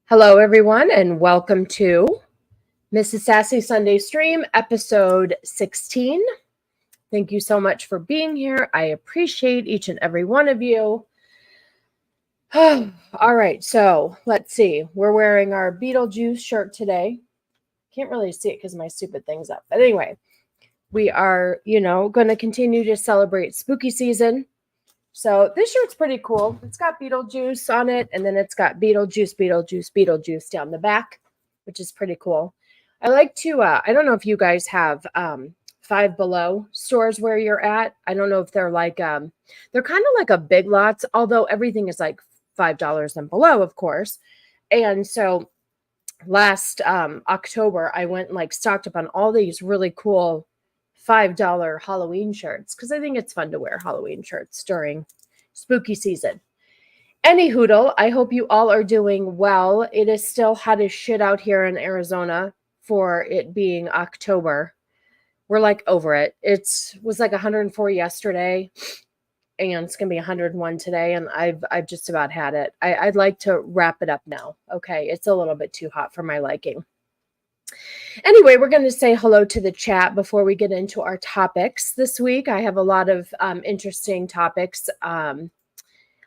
Hello, everyone, and welcome to Mrs. Sassy Sunday Stream, episode 16. Thank you so much for being here. I appreciate each and every one of you. All right, so let's see. We're wearing our Beetlejuice shirt today. Can't really see it because my stupid thing's up. But anyway, we are, going to continue to celebrate spooky season. So this shirt's pretty cool. It's got Beetlejuice on it, and then it's got Beetlejuice down the back, which is pretty cool. I like to, I don't know if you guys have Five Below stores where you're at. I don't know if they're like, they're kind of like a Big Lots, although everything is like $5 and below, of course. And so last October, I went and like stocked up on all these really cool $5 Halloween shirts because I think it's fun to wear Halloween shirts during spooky season. Any hoodle, I hope you all are doing well. It is still hot as shit out here in Arizona for it being October. We're like over it. It was like 104 yesterday and it's going to be 101 today. And I've just about had it. I'd like to wrap it up now. Okay. It's a little bit too hot for my liking. Anyway, we're going to say hello to the chat before we get into our topics this week. I have a lot of interesting topics.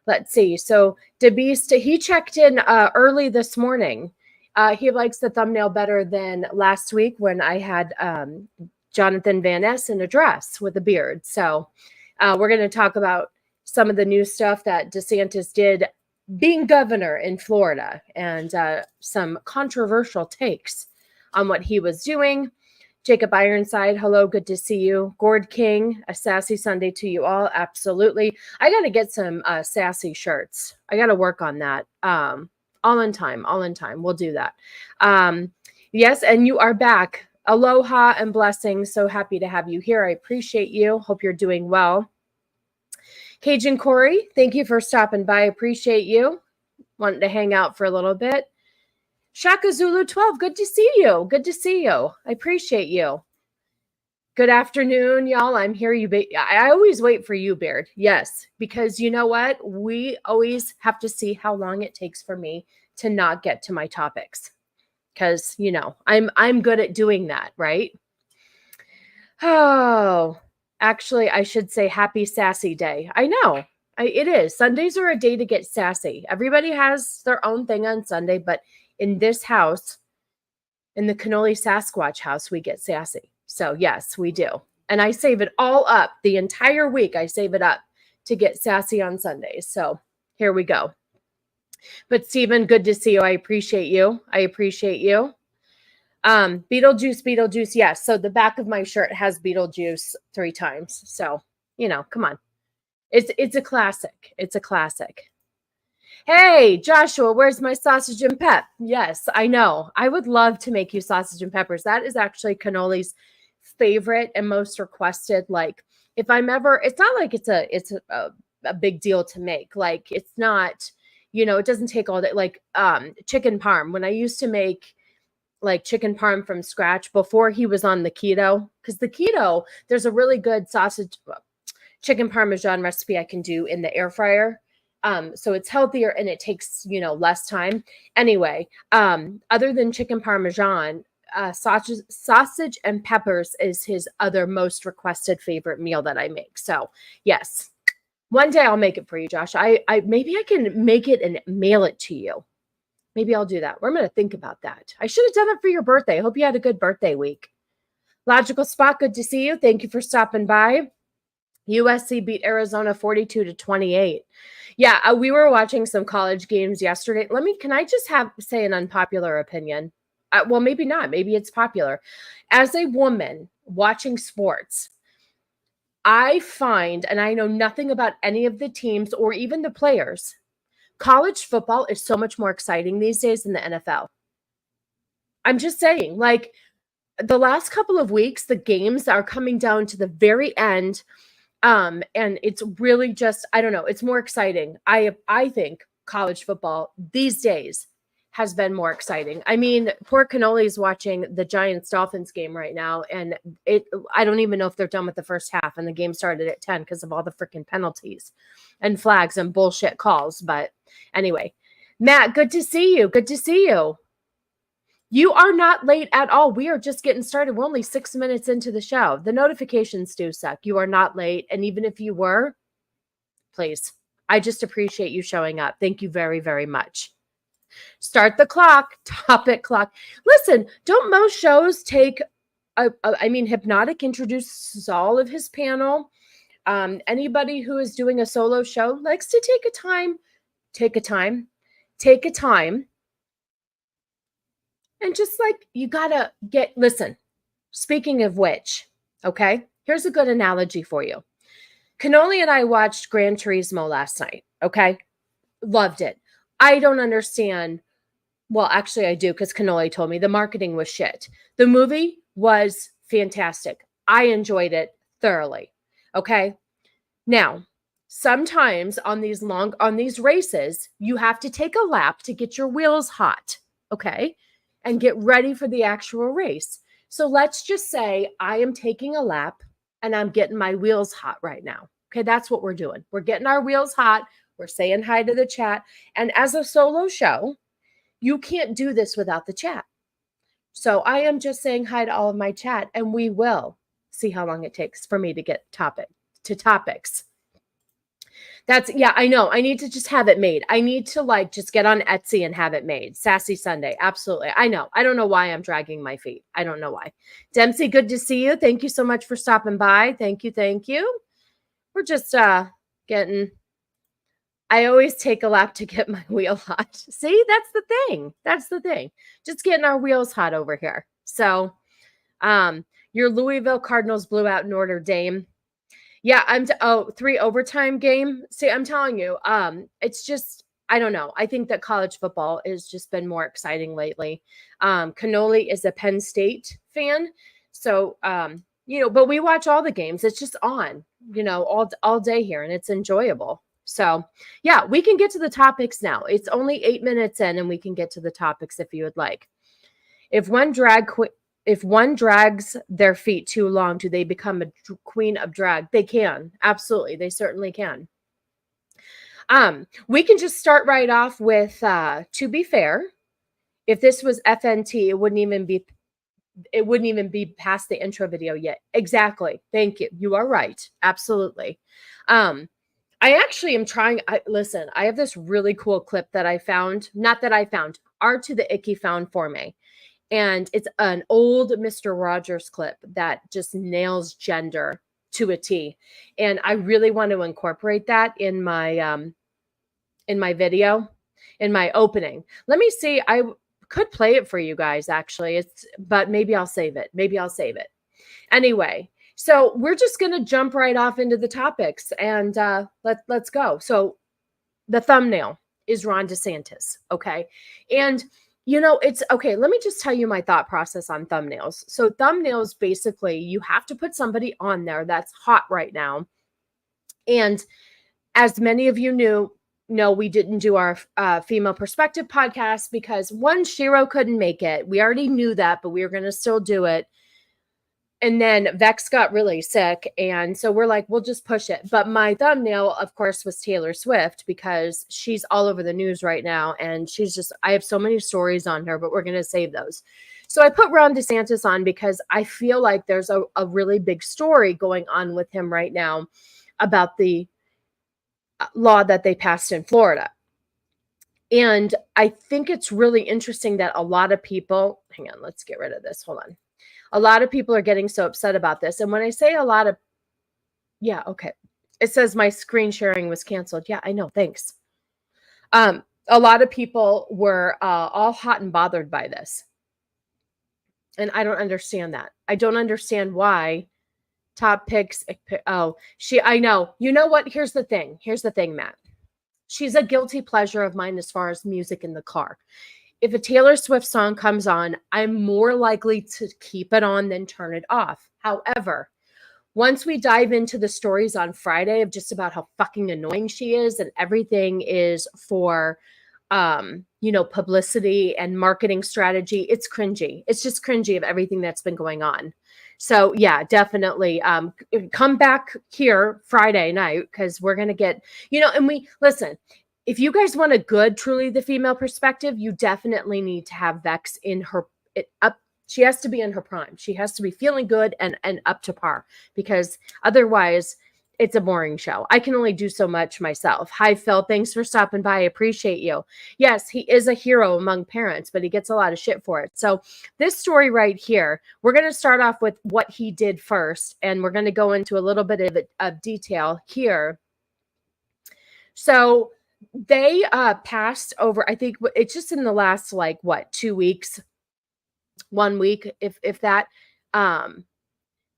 Let's see. So DeBeast, he checked in early this morning. He likes the thumbnail better than last week when I had Jonathan Van Ness in a dress with a beard. So we're going to talk about some of the new stuff that DeSantis did being governor in Florida and some controversial takes on what he was doing. Jacob Ironside, hello, good to see you. Gord King, a sassy Sunday to you all. Absolutely. I got to get some sassy shirts. I got to work on that. All in time. We'll do that. Yes, and you are back. Aloha and blessings. So happy to have you here. I appreciate you. Hope you're doing well. Cajun Corey, thank you for stopping by. I appreciate you. Wanting to hang out for a little bit. Shaka Zulu 12, good to see you. Good to see you. I appreciate you. Good afternoon, y'all. I'm here. I always wait for you, Baird. Yes, because you know what? We always have to see how long it takes for me to not get to my topics. Because, I'm good at doing that, right? Oh, actually, I should say happy sassy day. I know. It is. Sundays are a day to get sassy. Everybody has their own thing on Sunday, but in this house, in the Cannoli Sasquatch house, we get sassy. So yes, we do. And I save it all up. The entire week, I save it up to get sassy on Sundays. So here we go. But Stephen, good to see you. I appreciate you. Beetlejuice. Yes. So the back of my shirt has Beetlejuice 3 times. So, come on. It's a classic. It's a classic. Hey, Joshua, where's my sausage and pep? Yes, I know. I would love to make you sausage and peppers. That is actually Cannoli's favorite and most requested. Like, if I'm ever, it's not like it's a big deal to make. Like, it's not, it doesn't take all day. Like, chicken parm. When I used to make like chicken parm from scratch before he was on the keto, because the keto, there's a really good chicken parmesan recipe I can do in the air fryer. So it's healthier and it takes, less time. Anyway, other than chicken parmesan, sausage and peppers is his other most requested favorite meal that I make. So yes, one day I'll make it for you, Josh. Maybe I can make it and mail it to you. Maybe I'll do that. I'm going to think about that. I should have done it for your birthday. I hope you had a good birthday week. Logical Spot, good to see you. Thank you for stopping by. USC beat Arizona 42-28. Yeah, we were watching some college games yesterday. Can I just say an unpopular opinion? Well, maybe not. Maybe it's popular. As a woman watching sports, I find, and I know nothing about any of the teams or even the players, college football is so much more exciting these days than the NFL. I'm just saying, like, the last couple of weeks, the games are coming down to the very end. And it's really just, I don't know, it's more exciting. I think college football these days has been more exciting. I mean, poor Cannoli is watching the Giants-Dolphins game right now, and I don't even know if they're done with the first half, and the game started at 10 because of all the freaking penalties and flags and bullshit calls. But anyway, Matt, good to see you. Good to see you. You are not late at all. We are just getting started. We're only 6 minutes into the show. The notifications do suck. You are not late. And even if you were, please, I just appreciate you showing up. Thank you very, very much. Start the clock, topic clock. Listen, don't most shows take, Hypnotic introduces all of his panel. Anybody who is doing a solo show likes to take a time, and just like you gotta listen, speaking of which, okay, here's a good analogy for you. Cannoli and I watched Gran Turismo last night, okay? Loved it. I don't understand. Well, actually I do, because Cannoli told me the marketing was shit. The movie was fantastic. I enjoyed it thoroughly, okay? Now, sometimes on these races, you have to take a lap to get your wheels hot, okay? And get ready for the actual race. So let's just say I am taking a lap and I'm getting my wheels hot right now. Okay, that's what we're doing. We're getting our wheels hot. We're saying hi to the chat. And as a solo show, you can't do this without the chat. So I am just saying hi to all of my chat, and we will see how long it takes for me to get topics. I know. I need to just have it made. I need to just get on Etsy and have it made. Sassy Sunday. Absolutely. I know. I don't know why I'm dragging my feet. I don't know why. Dempsey, good to see you. Thank you so much for stopping by. Thank you. Thank you. We're just I always take a lap to get my wheel hot. See, that's the thing. That's the thing. Just getting our wheels hot over here. So your Louisville Cardinals blew out Notre Dame. Yeah, 3 overtime game. See, I'm telling you, it's just, I don't know. I think that college football has just been more exciting lately. Cannoli is a Penn State fan. So, but we watch all the games. It's just on, all day here, and it's enjoyable. So yeah, we can get to the topics now. It's only 8 minutes in, and we can get to the topics if you would like. If one drags their feet too long, do they become a queen of drag? They can. Absolutely. They certainly can. We can just start right off with, to be fair, if this was FNT, it wouldn't even be past the intro video yet. Exactly. Thank you. You are right. Absolutely. I actually am trying. Listen, I have this really cool clip that I found. Not that I found. Art to the Icky found for me. And it's an old Mr. Rogers clip that just nails gender to a T. And I really want to incorporate that in my video, in my opening. Let me see. I could play it for you guys, actually. But maybe I'll save it. Anyway, so we're just going to jump right off into the topics, and let's go. So the thumbnail is Ron DeSantis, okay? And it's okay. Let me just tell you my thought process on thumbnails. So thumbnails, basically, you have to put somebody on there that's hot right now. And as many of you know, we didn't do our female perspective podcast because Shiro couldn't make it. We already knew that, but we were going to still do it. And then Vex got really sick. And so we're like, we'll just push it. But my thumbnail, of course, was Taylor Swift because she's all over the news right now. And I have so many stories on her, but we're going to save those. So I put Ron DeSantis on because I feel like there's a really big story going on with him right now about the law that they passed in Florida. And I think it's really interesting that a lot of people, hang on, let's get rid of this. Hold on. A lot of people are getting so upset about this. And when I say a lot of, yeah, okay. It says my screen sharing was canceled. Yeah, I know. Thanks. A lot of people were all hot and bothered by this. And I don't understand that. I don't understand why top picks. I know. You know what? Here's the thing, Matt. She's a guilty pleasure of mine as far as music in the car. If a Taylor Swift song comes on, I'm more likely to keep it on than turn it off. However, once we dive into the stories on Friday of just about how fucking annoying she is and everything is for, publicity and marketing strategy, it's cringy. It's just cringy of everything that's been going on. So yeah, definitely come back here Friday night because we're going to get, and we listen. if you guys want a good, truly the female perspective, you definitely need to have Vex in her up. She has to be in her prime. She has to be feeling good and up to par, because otherwise it's a boring show. I can only do so much myself. Hi, Phil. Thanks for stopping by. I appreciate you. Yes, he is a hero among parents, but he gets a lot of shit for it. So this story right here, we're going to start off with what he did first, and we're going to go into a little bit of detail here. So they passed over, I think it's just in the last, 2 weeks, 1 week, if that,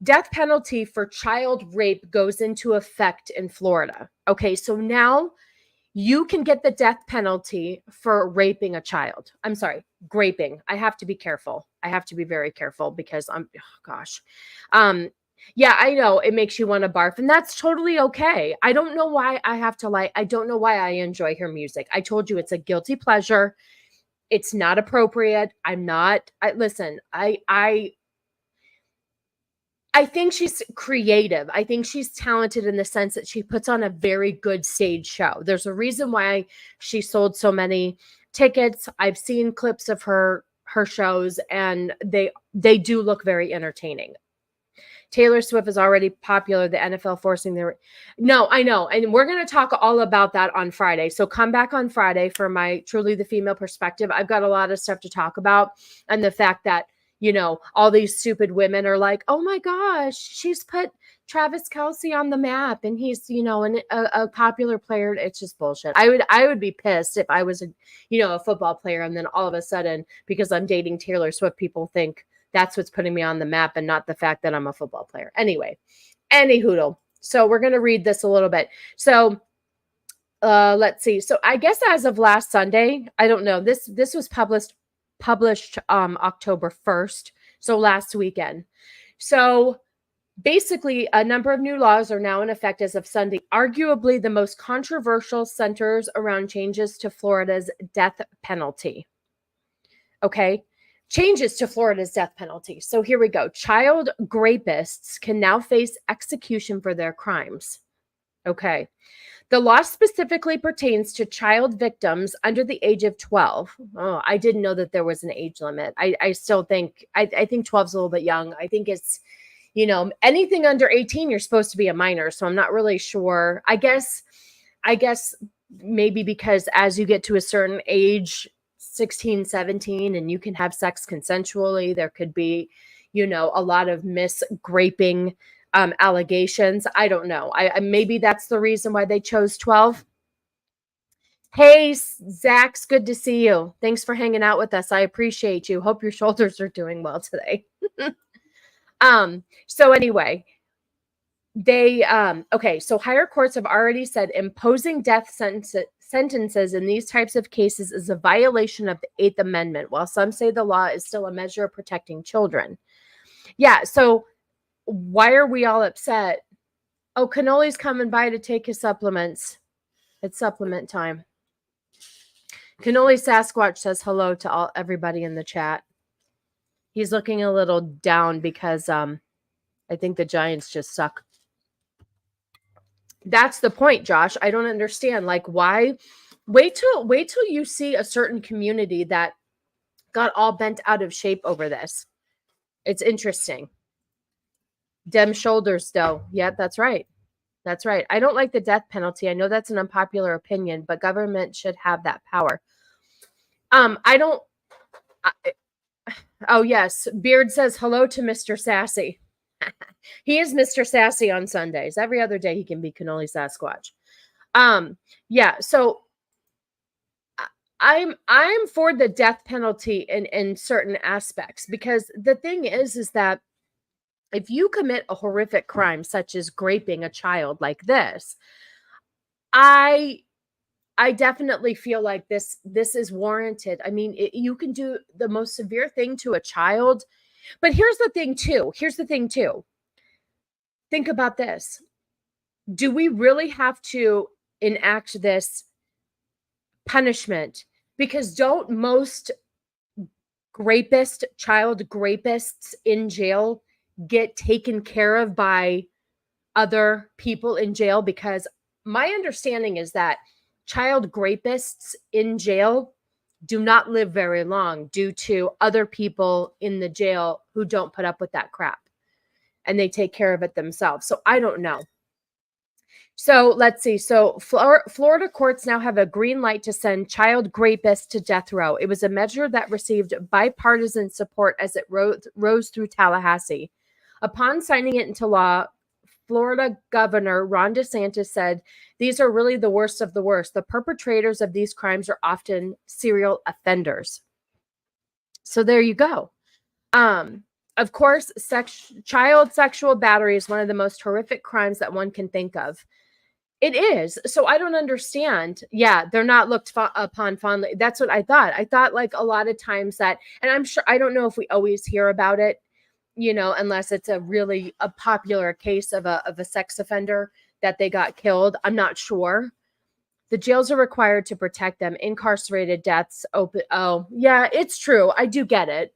death penalty for child rape goes into effect in Florida. Okay, so now you can get the death penalty for raping a child. I'm sorry, graping. I have to be careful. I have to be very careful because yeah, I know it makes you want to barf, and that's totally okay. I don't know why I have to I don't know why I enjoy her music. I told you it's a guilty pleasure. It's not appropriate. Listen, I think she's creative. I think she's talented in the sense that she puts on a very good stage show. There's a reason why she sold so many tickets. I've seen clips of her shows, and they do look very entertaining. Taylor Swift is already popular. The NFL forcing their... No, I know. And we're going to talk all about that on Friday. So come back on Friday for my Truly the Female Perspective. I've got a lot of stuff to talk about. And the fact that, all these stupid women are like, oh my gosh, she's put Travis Kelce on the map and he's, a popular player. It's just bullshit. I would be pissed if I was a football player, and then all of a sudden, because I'm dating Taylor Swift, people think that's what's putting me on the map and not the fact that I'm a football player. Anyway, anyhoodle. So we're going to read this a little bit. So let's see. So I guess as of last Sunday, I don't know, this was published October 1st. So last weekend. So basically, a number of new laws are now in effect as of Sunday. Arguably, the most controversial centers around changes to Florida's death penalty. Okay. Changes to Florida's death penalty. So here we go. Child rapists can now face execution for their crimes. Okay. The law specifically pertains to child victims under the age of 12. Oh, I didn't know that there was an age limit. I still think, I think 12 is a little bit young. I think it's, anything under 18, you're supposed to be a minor. So I'm not really sure. I guess maybe because as you get to a certain age, 16, 17, and you can have sex consensually, there could be, a lot of graping allegations. I don't know. I maybe that's the reason why they chose 12. Hey, Zach's good to see you. Thanks for hanging out with us. I appreciate you. Hope your shoulders are doing well today. So anyway, okay, so higher courts have already said imposing death sentences in these types of cases is a violation of the 8th Amendment, while some say the law is still a measure of protecting children. Yeah, so why are we all upset? Oh, Cannoli's coming by to take his supplements. It's supplement time. Cannoli Sasquatch says hello to everybody in the chat. He's looking a little down because I think the Giants just suck. That's the point, Josh. I don't understand. Why? Wait till you see a certain community that got all bent out of shape over this. It's interesting. Dem shoulders, though. Yeah, that's right. That's right. I don't like the death penalty. I know that's an unpopular opinion, but government should have that power. Oh, yes. Beard says hello to Mr. Sassy. He is Mr. Sassy on Sundays. Every other day he can be Cannoli Sasquatch. Yeah, so I'm for the death penalty in certain aspects, because the thing is that if you commit a horrific crime such as graping a child like this, I definitely feel like this is warranted. I mean, you can do the most severe thing to a child, but here's the thing too. Think about this. Do we really have to enact this punishment? Because don't most child rapists in jail get taken care of by other people in jail? Because my understanding is that child rapists in jail do not live very long due to other people in the jail who don't put up with that crap and they take care of it themselves. So I don't know. So let's see. So Florida courts now have a green light to send child rapists to death row. It was a measure that received bipartisan support as it rose through Tallahassee. Upon signing it into law, Florida Governor Ron DeSantis said, "These are really the worst of the worst. The perpetrators of these crimes are often serial offenders." So there you go. Of course, child sexual battery is one of the most horrific crimes that one can think of. It is. So I don't understand. Yeah, they're not looked upon fondly. That's what I thought. I thought like a lot of times that, and I'm sure, I don't know if we always hear about it, unless it's a popular case of a sex offender that they got killed. I'm not sure. The jails are required to protect them. Incarcerated deaths open. Oh, yeah, it's true. I do get it.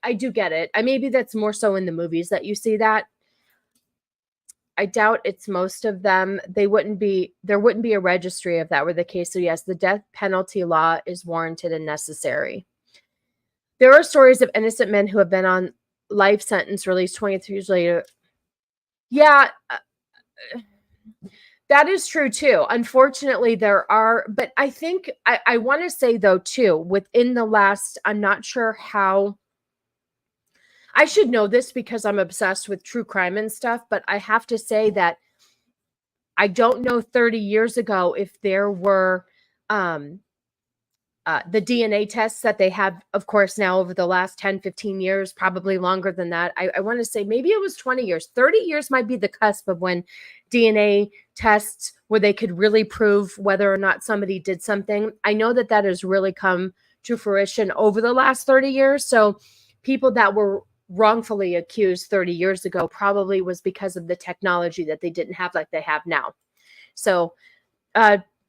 Maybe that's more so in the movies that you see that. I doubt it's most of them. There wouldn't be a registry if that were the case. So yes, the death penalty law is warranted and necessary. There are stories of innocent men who have been on life sentence released 23 years later. Yeah, that is true too. Unfortunately, there are, but I think I want to say though too, within the last, I'm not sure how, I should know this because I'm obsessed with true crime and stuff, but I have to say that I don't know 30 years ago if there were the DNA tests that they have, of course, now over the last 10, 15 years, probably longer than that. I want to say maybe it was 20 years. 30 years might be the cusp of when DNA tests where they could really prove whether or not somebody did something. I know that has really come to fruition over the last 30 years. So people that were wrongfully accused 30 years ago probably was because of the technology that they didn't have like they have now. So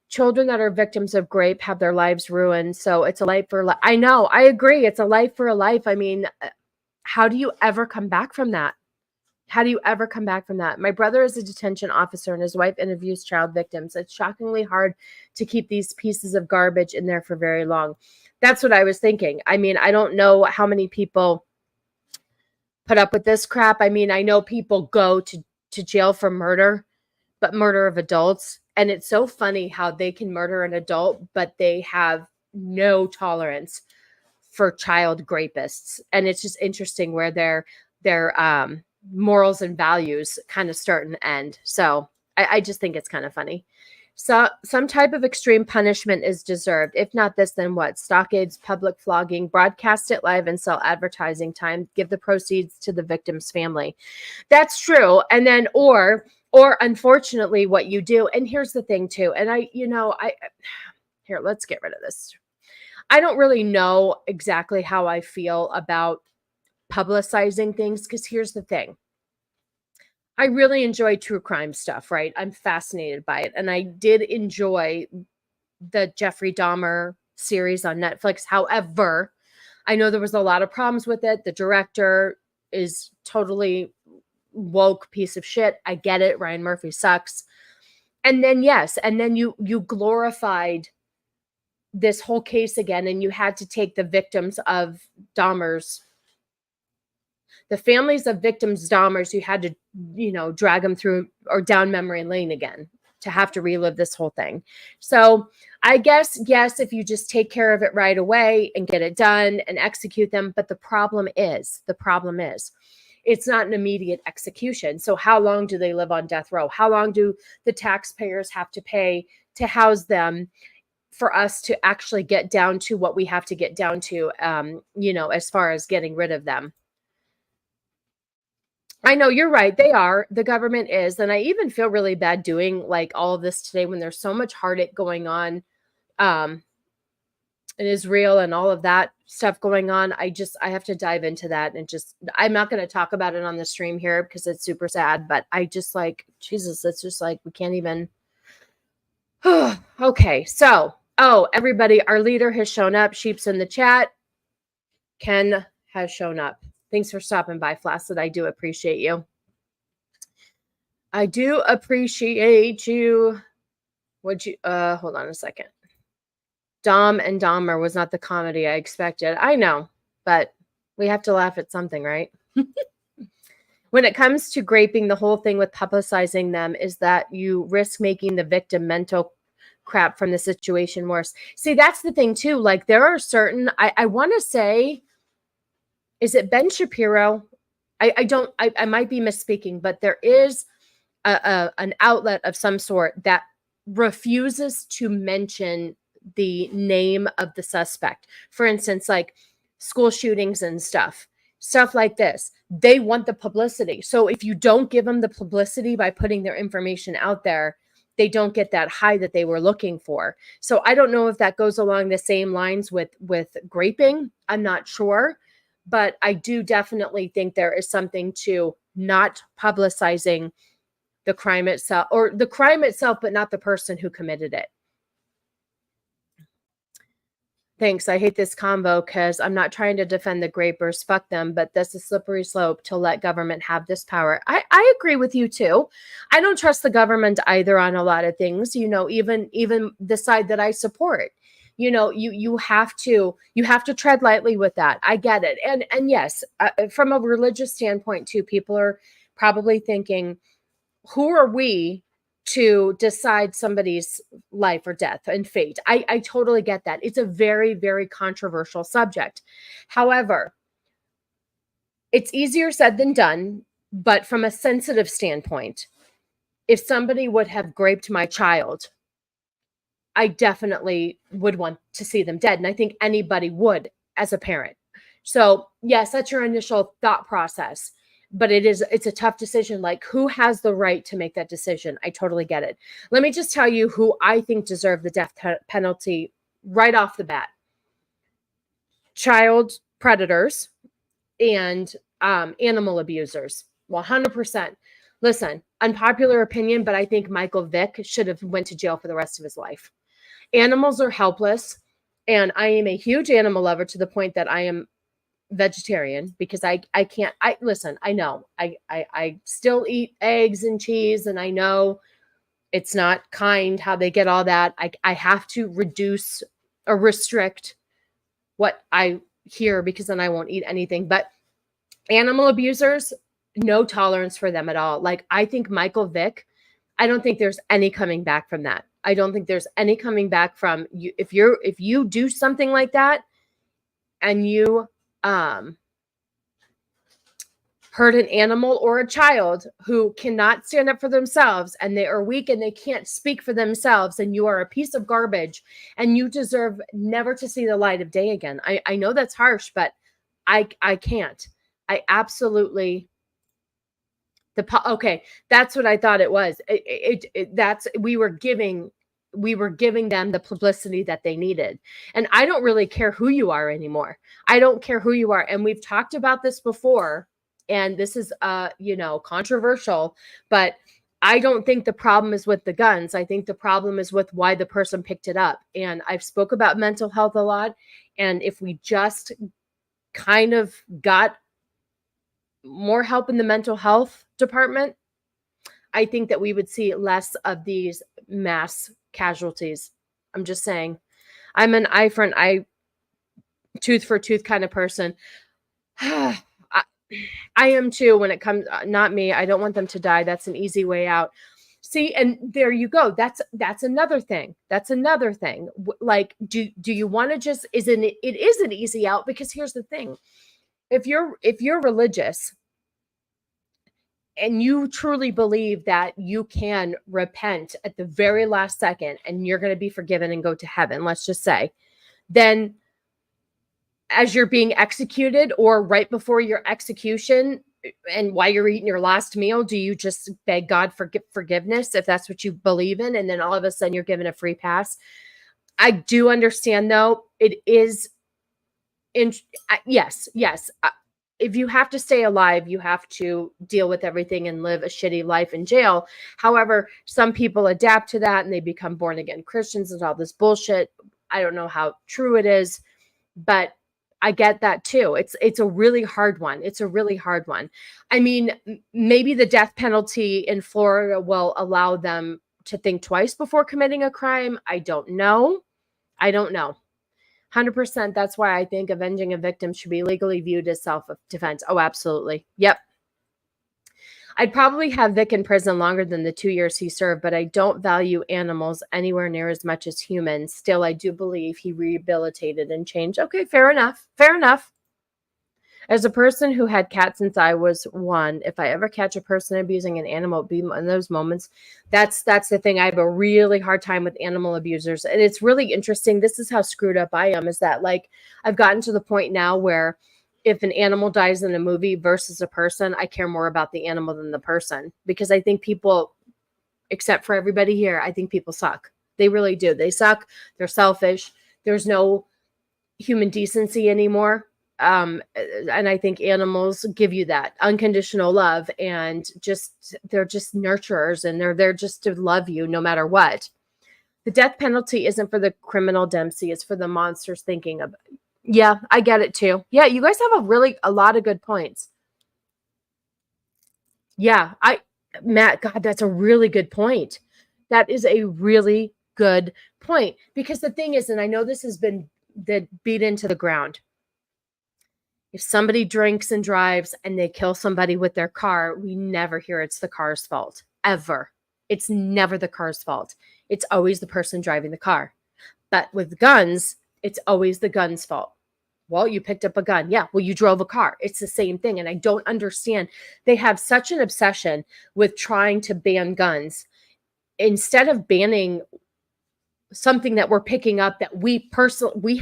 children that are victims of rape have their lives ruined. So it's a life for life. I know. I agree. It's a life for a life. I mean, how do you ever come back from that? My brother is a detention officer and his wife interviews child victims. It's shockingly hard to keep these pieces of garbage in there for very long. That's what I was thinking. I mean, I don't know how many people put up with this crap. I mean, I know people go to jail for murder, but murder of adults. And it's so funny how they can murder an adult, but they have no tolerance for child rapists. And it's just interesting where their morals and values kind of start and end. So I just think it's kind of funny. So some type of extreme punishment is deserved. If not this, then what? Stockades, public flogging, broadcast it live and sell advertising time. Give the proceeds to the victim's family. That's true. And then, or unfortunately what you do. And here's the thing too. And here, let's get rid of this. I don't really know exactly how I feel about publicizing things. Because here's the thing. I really enjoy true crime stuff, right? I'm fascinated by it. And I did enjoy the Jeffrey Dahmer series on Netflix. However, I know there was a lot of problems with it. The director is totally woke piece of shit. I get it. Ryan Murphy sucks. And then, yes. And then you glorified this whole case again. And you had to take the victims of Dahmer's, the families of victims Dahmers, you had to, drag them through or down memory lane again to have to relive this whole thing. So I guess, yes, if you just take care of it right away and get it done and execute them. But the problem is, it's not an immediate execution. So how long do they live on death row? How long do the taxpayers have to pay to house them for us to actually get down to what we have to get down to, as far as getting rid of them? I know you're right. They are. The government is. And I even feel really bad doing like all of this today when there's so much heartache going on in Israel and all of that stuff going on. I have to dive into that and I'm not going to talk about it on the stream here because it's super sad, but I just like, Jesus, it's just like, we can't even. Okay. So, everybody, our leader has shown up. Sheep's in the chat. Ken has shown up. Thanks for stopping by, Flaccid. I do appreciate you. Hold on a second. Dom and Dahmer was not the comedy I expected. I know, but we have to laugh at something, right? When it comes to graping, the whole thing with publicizing them is that you risk making the victim mental crap from the situation worse. See, that's the thing too. Like there are certain, I want to say, is it Ben Shapiro? I might be misspeaking, but there is an outlet of some sort that refuses to mention the name of the suspect. For instance, like school shootings and stuff like this. They want the publicity. So if you don't give them the publicity by putting their information out there, they don't get that high that they were looking for. So I don't know if that goes along the same lines with graping. I'm not sure, but I do definitely think there is something to not publicizing the crime itself, or the crime itself, but not the person who committed it. Thanks. I hate this combo because I'm not trying to defend the grapers. Fuck them. But that's a slippery slope to let government have this power. I agree with you too. I don't trust the government either on a lot of things, you know, even the side that I support. You know, you have to tread lightly with that. I get it. And yes, from a religious standpoint too, people are probably thinking, who are we to decide somebody's life or death and fate? I totally get that. It's a very, very controversial subject. However, it's easier said than done, but from a sensitive standpoint, if somebody would have graped my child, I definitely would want to see them dead. And I think anybody would as a parent. So yes, that's your initial thought process. But it's a tough decision. Like, who has the right to make that decision? I totally get it. Let me just tell you who I think deserve the death penalty right off the bat. Child predators and animal abusers. 100%. Listen, unpopular opinion, but I think Michael Vick should have went to jail for the rest of his life. Animals are helpless, and I am a huge animal lover to the point that I am vegetarian because I can't. Listen, I know I still eat eggs and cheese, and I know it's not kind how they get all that. I have to reduce or restrict what I hear because then I won't eat anything. But animal abusers, no tolerance for them at all. Like, I think Michael Vick, I don't think there's any coming back from that. I don't think there's any coming back from you if you do something like that and you hurt an animal or a child who cannot stand up for themselves and they are weak and they can't speak for themselves, and you are a piece of garbage and you deserve never to see the light of day again. I know that's harsh, but I can't. I absolutely okay, that's what I thought it was. We were giving them the publicity that they needed. And I don't really care who you are anymore. I don't care who you are. And we've talked about this before, and this is controversial, but I don't think the problem is with the guns. I think the problem is with why the person picked it up. And I've spoke about mental health a lot. And if we just kind of got more help in the mental health department, I think that we would see less of these mass casualties. I'm just saying. I'm an eye for an eye, tooth for tooth kind of person. I am too when it comes, not me. I don't want them to die. That's an easy way out. See, and there you go. That's another thing. That's another thing. Like, do you want to just, it is an easy out, because here's the thing. If you're religious and you truly believe that you can repent at the very last second and you're going to be forgiven and go to heaven, let's just say, then as you're being executed or right before your execution and while you're eating your last meal, do you just beg God for forgiveness if that's what you believe in? And then all of a sudden you're given a free pass. I do understand, though, it is yes. If you have to stay alive, you have to deal with everything and live a shitty life in jail. However, some people adapt to that and they become born again Christians and all this bullshit. I don't know how true it is, but I get that too. It's a really hard one. It's a really hard one. I mean, maybe the death penalty in Florida will allow them to think twice before committing a crime. I don't know. I don't know. 100%. That's why I think avenging a victim should be legally viewed as self-defense. Oh, absolutely. Yep. I'd probably have Vic in prison longer than the 2 years he served, but I don't value animals anywhere near as much as humans. Still, I do believe he rehabilitated and changed. Okay, fair enough. Fair enough. As a person who had cats since I was 1, if I ever catch a person abusing an animal, it'd be in those moments. That's the thing. I have a really hard time with animal abusers. And it's really interesting. This is how screwed up I am, is that like I've gotten to the point now where if an animal dies in a movie versus a person, I care more about the animal than the person, because I think people, except for everybody here, I think people suck. They really do. They suck. They're selfish. There's no human decency anymore. And I think animals give you that unconditional love, and they're just nurturers, and they're there just to love you no matter what. The death penalty isn't for the criminal, Dempsey. It's for the monsters thinking of it. Yeah, I get it too. Yeah, you guys have a lot of good points. Yeah, Matt, God, that's a really good point. That is a really good point, because the thing is, and I know this has been beat into the ground. If somebody drinks and drives and they kill somebody with their car, we never hear it's the car's fault, ever. It's never the car's fault. It's always the person driving the car. But with guns, it's always the gun's fault. Well, you picked up a gun. Yeah, well, you drove a car. It's the same thing. And I don't understand. They have such an obsession with trying to ban guns instead of banning something that we're picking up that we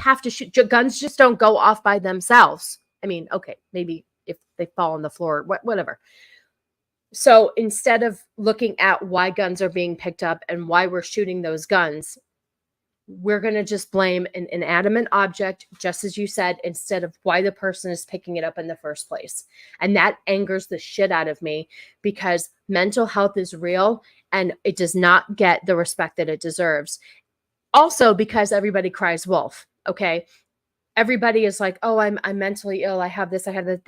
have to shoot. Guns just don't go off by themselves. I mean, okay, maybe if they fall on the floor, whatever. So instead of looking at why guns are being picked up and why we're shooting those guns, we're going to just blame an inanimate object, just as you said, instead of why the person is picking it up in the first place. And that angers the shit out of me, because mental health is real and it does not get the respect that it deserves. Also, because everybody cries wolf. Okay. Everybody is like, oh, I'm mentally ill. I have this. I have that.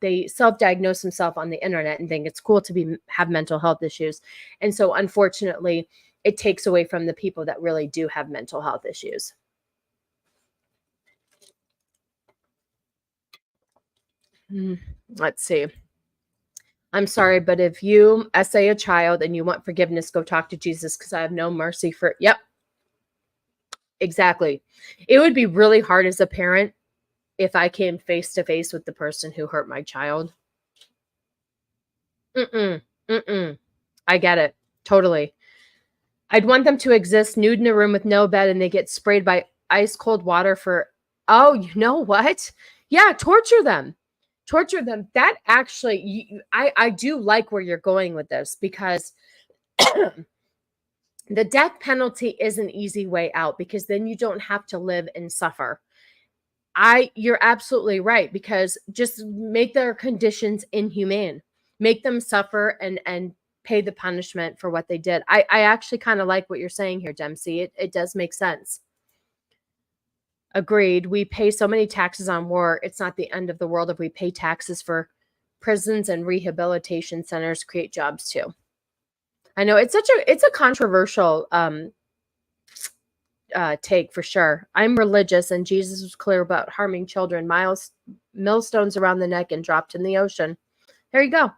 They self-diagnose themselves on the internet and think it's cool to have mental health issues. And so unfortunately, it takes away from the people that really do have mental health issues. Let's see. I'm sorry, but if you essay a child and you want forgiveness, go talk to Jesus, because I have no mercy for. Yep. Exactly. It would be really hard as a parent if I came face to face with the person who hurt my child. I get it. Totally. I'd want them to exist nude in a room with no bed, and they get sprayed by ice cold water for, oh, you know what? Yeah, torture them. Torture them. That actually, I do like where you're going with this, because the death penalty is an easy way out, because then you don't have to live and suffer. You're absolutely right, because just make their conditions inhumane, make them suffer and pay the punishment for what they did. I actually kind of like what you're saying here, Dempsey. It does make sense. Agreed. We pay so many taxes on war. It's not the end of the world if we pay taxes for prisons and rehabilitation centers, create jobs too. I know it's a controversial take, for sure. I'm religious, and Jesus was clear about harming children. Millstones around the neck and dropped in the ocean. There you go.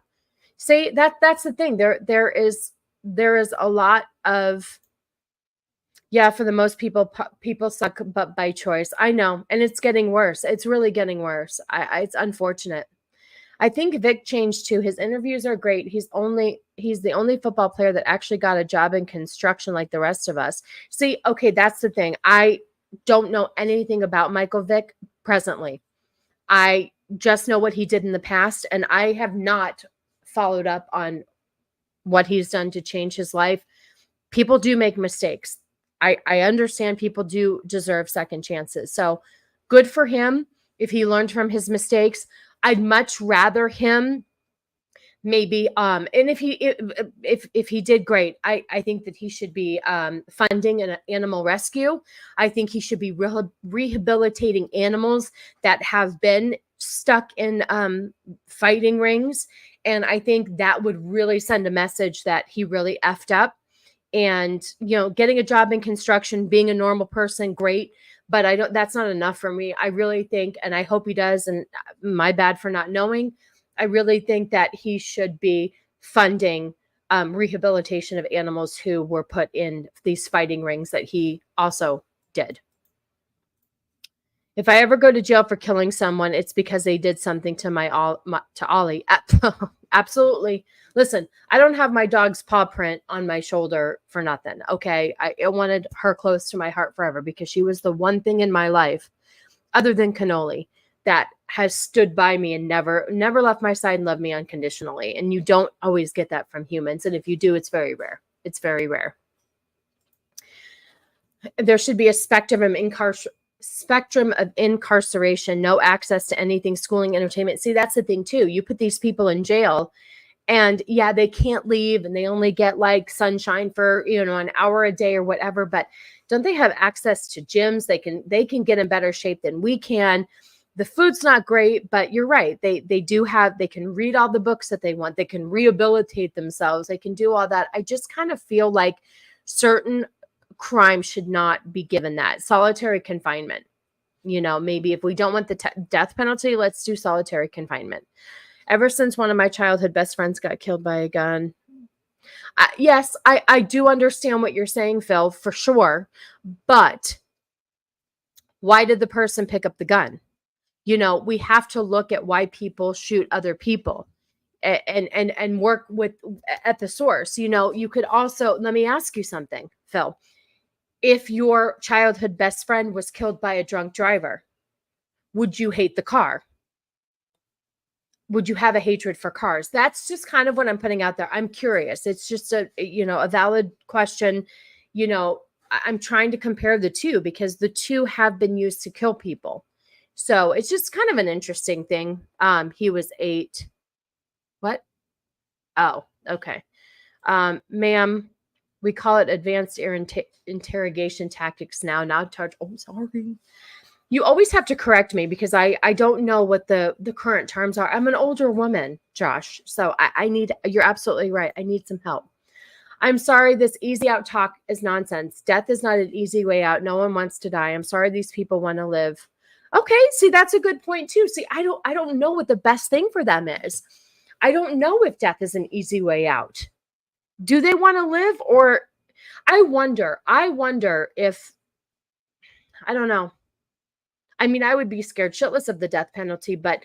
See, that's the thing. There is a lot of, yeah, for the most people suck, but by choice. I know, and it's getting worse. It's really getting worse. It's unfortunate. I think Vic changed too. His interviews are great. He's the only football player that actually got a job in construction like the rest of us. See, okay, that's the thing. I don't know anything about Michael Vick presently. I just know what he did in the past, and I have not followed up on what he's done to change his life. People do make mistakes. I understand people do deserve second chances. So good for him if he learned from his mistakes. I'd much rather him maybe and if he did great, I think that he should be funding an animal rescue. I think he should be rehabilitating animals that have been stuck in fighting rings, and I think that would really send a message that he really effed up, and, getting a job in construction, being a normal person, great. But that's not enough for me. I really think, and I hope he does, and my bad for not knowing, I really think that he should be funding rehabilitation of animals who were put in these fighting rings that he also did. If I ever go to jail for killing someone, it's because they did something to to Ollie. Absolutely. Listen, I don't have my dog's paw print on my shoulder for nothing. Okay. I wanted her close to my heart forever because she was the one thing in my life other than cannoli that has stood by me and never left my side and loved me unconditionally. And you don't always get that from humans. And if you do, it's very rare. It's very rare. There should be a spectrum of incarceration, no access to anything, schooling, entertainment. See, that's the thing too. You put these people in jail and yeah, they can't leave and they only get like sunshine for, an hour a day or whatever, but don't they have access to gyms? They can get in better shape than we can. The food's not great, but you're right. They can read all the books that they want. They can rehabilitate themselves. They can do all that. I just kind of feel like certain crime should not be given that. Solitary confinement. Maybe if we don't want the death penalty, let's do solitary confinement. Ever since one of my childhood best friends got killed by a gun. Yes, I do understand what you're saying, Phil, for sure. But why did the person pick up the gun? We have to look at why people shoot other people and work at the source. You could also, let me ask you something, Phil. If your childhood best friend was killed by a drunk driver, would you hate the car? Would you have a hatred for cars? That's just kind of what I'm putting out there. I'm curious. It's just a valid question. I'm trying to compare the two because the two have been used to kill people. So it's just kind of an interesting thing. He was 8. What? Oh, okay. Ma'am, we call it advanced interrogation tactics now. Not charge. Oh, sorry. You always have to correct me because I don't know what the current terms are. I'm an older woman, Josh. So you're absolutely right. I need some help. I'm sorry. This easy out talk is nonsense. Death is not an easy way out. No one wants to die. I'm sorry. These people want to live. Okay. See, that's a good point too. See, I don't know what the best thing for them is. I don't know if death is an easy way out. Do they want to live? Or I wonder if, I don't know. I mean, I would be scared shitless of the death penalty, but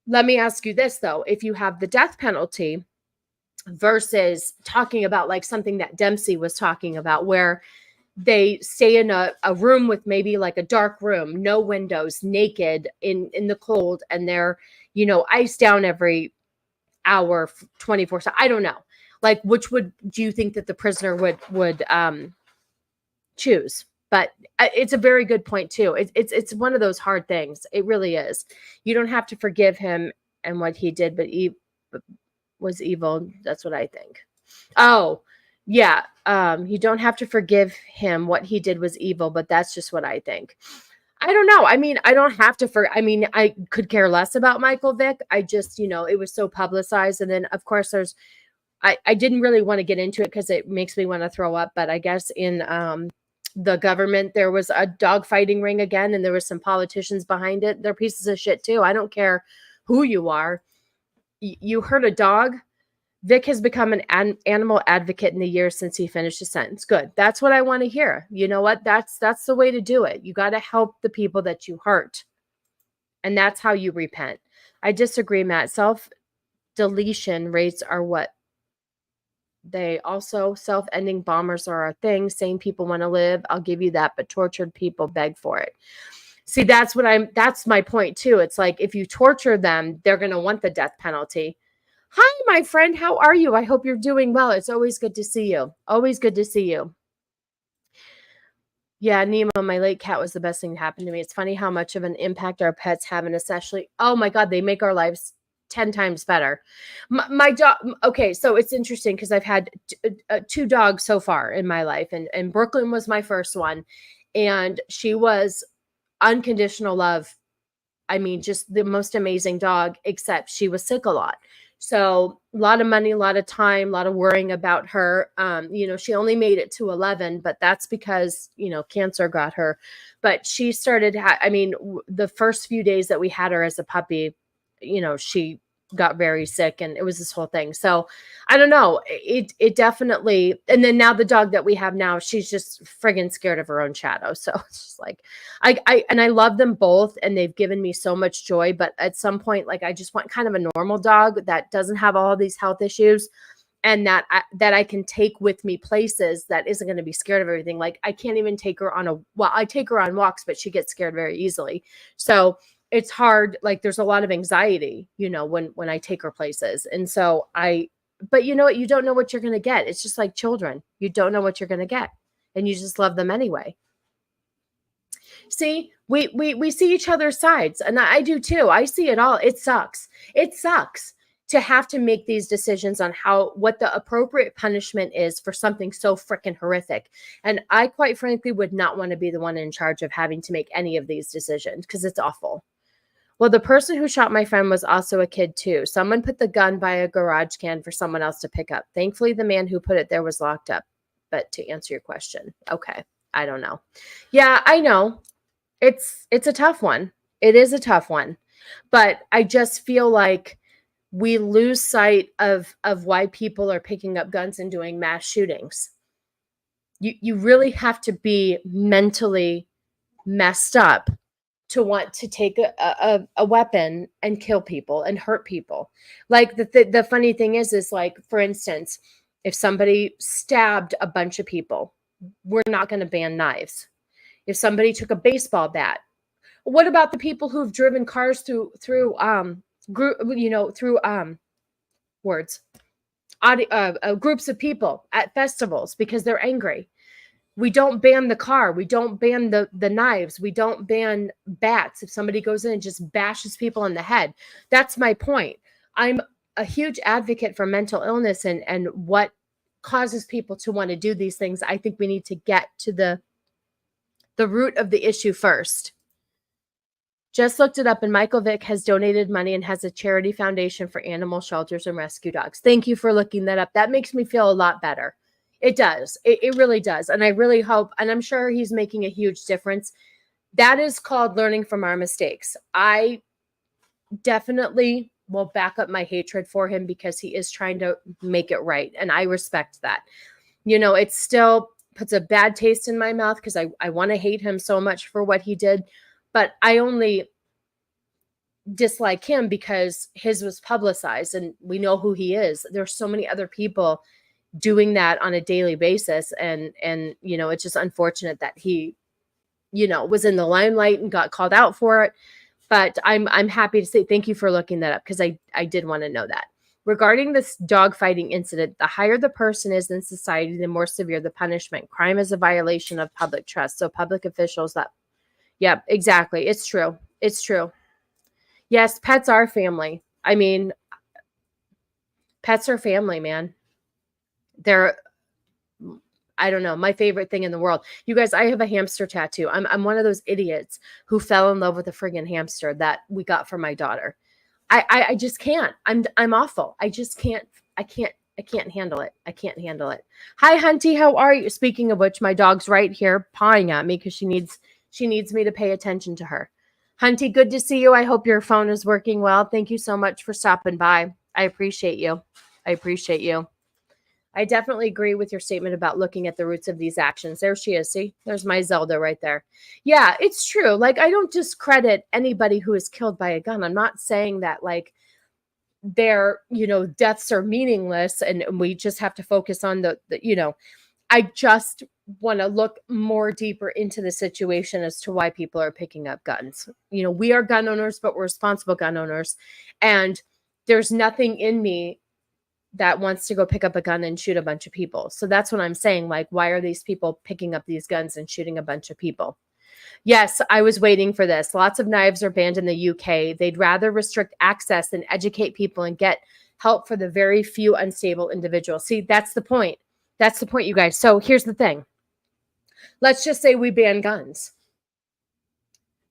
let me ask you this though. If you have the death penalty versus talking about like something that Dempsey was talking about, where they stay in a room with maybe like a dark room, no windows, naked in the cold, and they're, iced down every hour, 24/7. I don't know. Like, which do you think that the prisoner would choose? But it's a very good point too. It's one of those hard things. It really is. You don't have to forgive him and what he did, but he was evil. That's what I think. Oh, yeah. You don't have to forgive him. What he did was evil, but that's just what I think. I don't know. I mean, I don't have to I could care less about Michael Vick. I just, it was so publicized. And then of course I didn't really want to get into it because it makes me want to throw up. But I guess in the government, there was a dog fighting ring again, and there was some politicians behind it. They're pieces of shit too. I don't care who you are. You hurt a dog. Vic has become an animal advocate in the years since he finished his sentence. Good. That's what I want to hear. You know what? That's the way to do it. You got to help the people that you hurt. And that's how you repent. I disagree, Matt. Self-deletion rates are what they also self-ending bombers are a thing. Sane people want to live. I'll give you that. But tortured people beg for it. See, that's my point too. It's like, if you torture them, they're going to want the death penalty. Hi, my friend. How are you? I hope you're doing well. It's always good to see you. Always good to see you. Yeah, Nemo, my late cat was the best thing to happen to me. It's funny how much of an impact our pets have, and especially, oh my God, they make our lives 10 times better. My dog, okay, so it's interesting because I've had 2 dogs so far in my life, and Brooklyn was my first one, and she was unconditional love. I mean, just the most amazing dog, except she was sick a lot. So a lot of money, a lot of time, a lot of worrying about her. She only made it to 11, but that's because, cancer got her. But she started, the first few days that we had her as a puppy, she got very sick and it was this whole thing. So I don't know. It definitely, and then now the dog that we have now, she's just friggin' scared of her own shadow. So it's just like, I love them both and they've given me so much joy, but at some point, like I just want kind of a normal dog that doesn't have all these health issues and that I can take with me places that isn't going to be scared of everything. Like I can't even take her I take her on walks, but she gets scared very easily. So it's hard. Like there's a lot of anxiety, when I take her places. And so but you know what? You don't know what you're going to get. It's just like children. You don't know what you're going to get and you just love them anyway. See, we see each other's sides and I do too. I see it all. It sucks. It sucks to have to make these decisions on what the appropriate punishment is for something so freaking horrific. And I quite frankly would not want to be the one in charge of having to make any of these decisions because it's awful. Well, the person who shot my friend was also a kid too. Someone put the gun by a garage can for someone else to pick up. Thankfully, the man who put it there was locked up. But to answer your question, okay, I don't know. Yeah, I know. It's a tough one. It is a tough one. But I just feel like we lose sight of why people are picking up guns and doing mass shootings. You really have to be mentally messed up to want to take a weapon and kill people and hurt people. Like the funny thing is like, for instance, if somebody stabbed a bunch of people, we're not going to ban knives. If somebody took a baseball bat, what about the people who've driven cars through groups of people at festivals because they're angry? We don't ban the car. We don't ban the knives. We don't ban bats. If somebody goes in and just bashes people in the head, that's my point. I'm a huge advocate for mental illness and what causes people to want to do these things. I think we need to get to the root of the issue first. Just looked it up and Michael Vick has donated money and has a charity foundation for animal shelters and rescue dogs. Thank you for looking that up. That makes me feel a lot better. It does. It really does. And I really hope, and I'm sure he's making a huge difference. That is called learning from our mistakes. I definitely will back up my hatred for him because he is trying to make it right. And I respect that. It still puts a bad taste in my mouth because I want to hate him so much for what he did. But I only dislike him because his was publicized and we know who he is. There's so many other people doing that on a daily basis. And it's just unfortunate that he, was in the limelight and got called out for it. But I'm happy to say thank you for looking that up because I did want to know that. Regarding this dog fighting incident, the higher the person is in society, the more severe the punishment. Crime is a violation of public trust. So public officials yep, exactly. It's true. It's true. Yes, pets are family. I mean, pets are family, man. They're, I don't know, my favorite thing in the world. You guys, I have a hamster tattoo. I'm one of those idiots who fell in love with a friggin' hamster that we got for my daughter. I just can't. I'm awful. I just can't. I can't handle it. I can't handle it. Hi, Hunty. How are you? Speaking of which, my dog's right here pawing at me because she needs me to pay attention to her. Hunty, good to see you. I hope your phone is working well. Thank you so much for stopping by. I appreciate you. I appreciate you. I definitely agree with your statement about looking at the roots of these actions. There she is. See, there's my Zelda right there. Yeah, it's true. Like, I don't discredit anybody who is killed by a gun. I'm not saying that like their, deaths are meaningless and we just have to focus on the I just want to look more deeper into the situation as to why people are picking up guns. We are gun owners, but we're responsible gun owners. And there's nothing in me that wants to go pick up a gun and shoot a bunch of people. So that's what I'm saying. Like, why are these people picking up these guns and shooting a bunch of people? Yes, I was waiting for this. Lots of knives are banned in the UK. They'd rather restrict access than educate people and get help for the very few unstable individuals. See, that's the point. That's the point, you guys. So here's the thing. Let's just say we ban guns.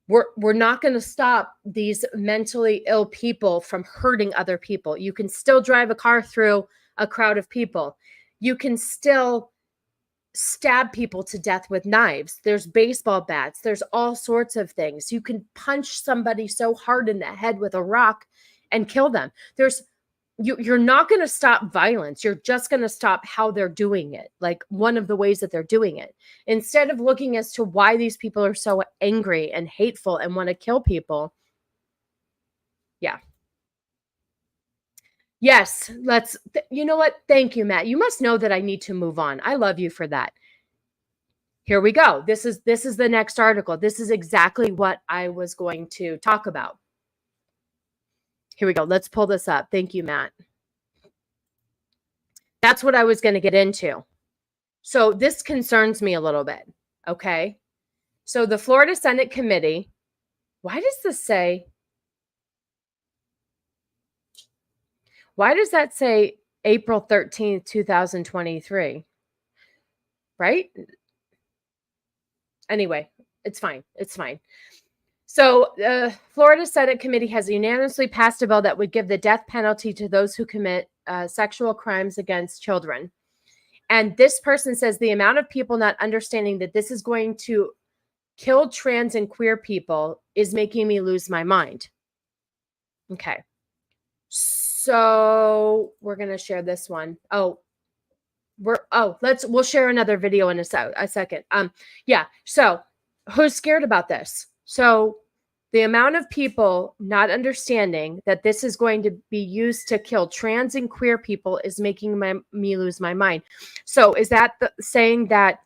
We're not going to stop these mentally ill people from hurting other people. You can still drive a car through a crowd of people. You can still stab people to death with knives. There's baseball bats. There's all sorts of things. You can punch somebody so hard in the head with a rock and kill them. You're not going to stop violence. You're just going to stop how they're doing it. Like one of the ways that they're doing it. Instead of looking as to why these people are so angry and hateful and want to kill people. Yeah. Yes, you know what? Thank you, Matt. You must know that I need to move on. I love you for that. Here we go. This is the next article. This is exactly what I was going to talk about. Here we go. Let's pull this up. Thank you, Matt. That's what I was going to get into. So this concerns me a little bit. Okay. So the Florida Senate Committee, why does this say, why does that say April 13th, 2023? Right? Anyway, it's fine. It's fine. So the Florida Senate Committee has unanimously passed a bill that would give the death penalty to those who commit sexual crimes against children. And this person says the amount of people not understanding that this is going to kill trans and queer people is making me lose my mind. Okay. So we're going to share this one. We'll share another video in a second. Yeah. So who's scared about this? So the amount of people not understanding that this is going to be used to kill trans and queer people is making me lose my mind. So is that saying that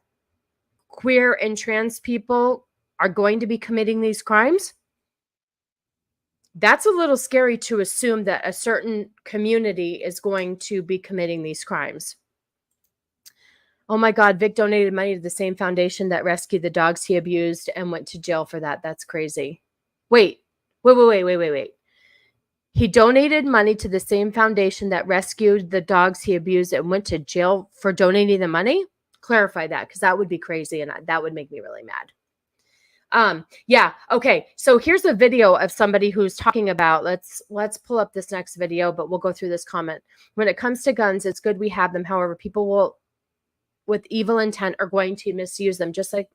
queer and trans people are going to be committing these crimes? That's a little scary to assume that a certain community is going to be committing these crimes. Oh my God, Vic donated money to the same foundation that rescued the dogs he abused and went to jail for that. That's crazy. Wait. He donated money to the same foundation that rescued the dogs he abused and went to jail for donating the money? Clarify that, because that would be crazy and that would make me really mad. Yeah. Okay. So here's a video of somebody who's talking about, let's pull up this next video, but we'll go through this comment. When it comes to guns, it's good we have them. However, people with evil intent are going to misuse them, just like,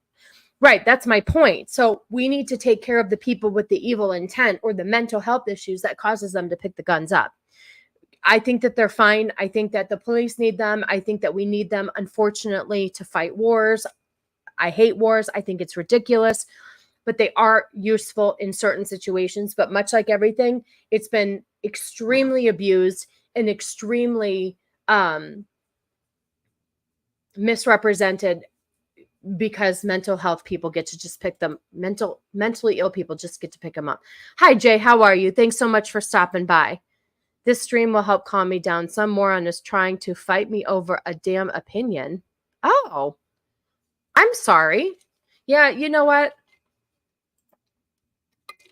right. That's my point. So we need to take care of the people with the evil intent or the mental health issues that causes them to pick the guns up. I think that they're fine. I think that the police need them. I think that we need them, unfortunately, to fight wars. I hate wars. I think it's ridiculous, but they are useful in certain situations. But much like everything, it's been extremely abused and extremely misrepresented because mental health people get to just pick them. Mentally ill people just get to pick them up. Hi, Jay. How are you? Thanks so much for stopping by. This stream will help calm me down. Some moron is trying to fight me over a damn opinion. Oh, I'm sorry. Yeah, you know what?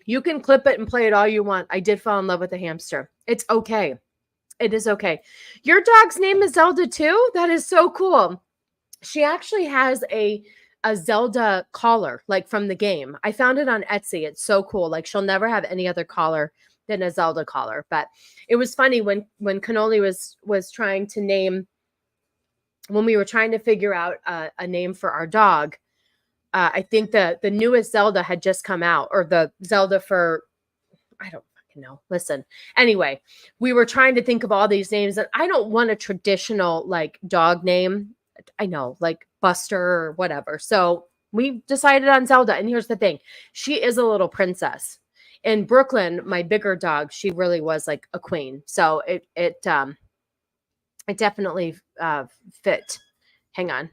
You can clip it and play it all you want. I did fall in love with a hamster. It's okay. It is okay. Your dog's name is Zelda too? That is so cool. She actually has a Zelda collar, like from the game. I found it on Etsy. It's so cool. Like she'll never have any other collar than a Zelda collar. But it was funny when Cannoli was trying to name, when we were trying to figure out a name for our dog. I think the newest Zelda had just come out, or the Zelda for, I don't fucking know. Listen. Anyway, we were trying to think of all these names, and I don't want a traditional like dog name. I know, like Buster or whatever. So we decided on Zelda. And here's the thing. She is a little princess. In Brooklyn, my bigger dog, she really was like a queen. So it definitely fit. Hang on.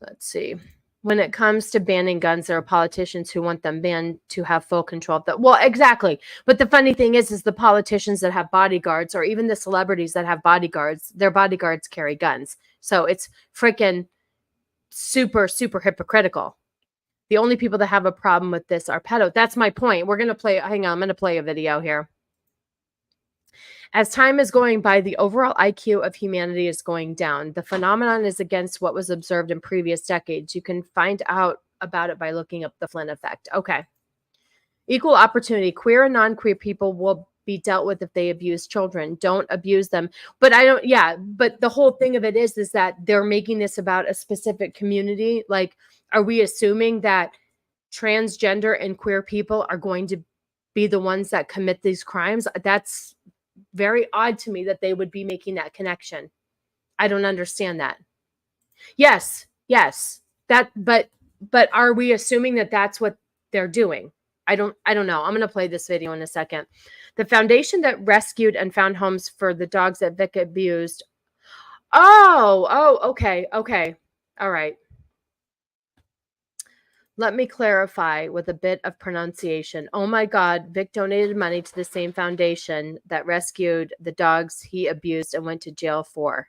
Let's see. When it comes to banning guns, there are politicians who want them banned to have full control of that. Well, exactly. But the funny thing is the politicians that have bodyguards, or even the celebrities that have bodyguards, their bodyguards carry guns. So it's freaking super, super hypocritical. The only people that have a problem with this are pedos. That's my point. We're going to play. Hang on. I'm going to play a video here. As time is going by, the overall IQ of humanity is going down. The phenomenon is against what was observed in previous decades. You can find out about it by looking up the Flynn effect. Okay. Equal opportunity. Queer and non-queer people will be dealt with if they abuse children. Don't abuse them. But I don't, yeah, but the whole thing of it is that they're making this about a specific community. Like, are we assuming that transgender and queer people are going to be the ones that commit these crimes? That's very odd to me that they would be making that connection. I don't understand that. Yes, but are we assuming that that's what they're doing? I don't know. I'm going to play this video in a second. The foundation that rescued and found homes for the dogs that Vic abused. Okay. All right. Let me clarify with a bit of pronunciation. Oh my God, Vic donated money to the same foundation that rescued the dogs he abused and went to jail for.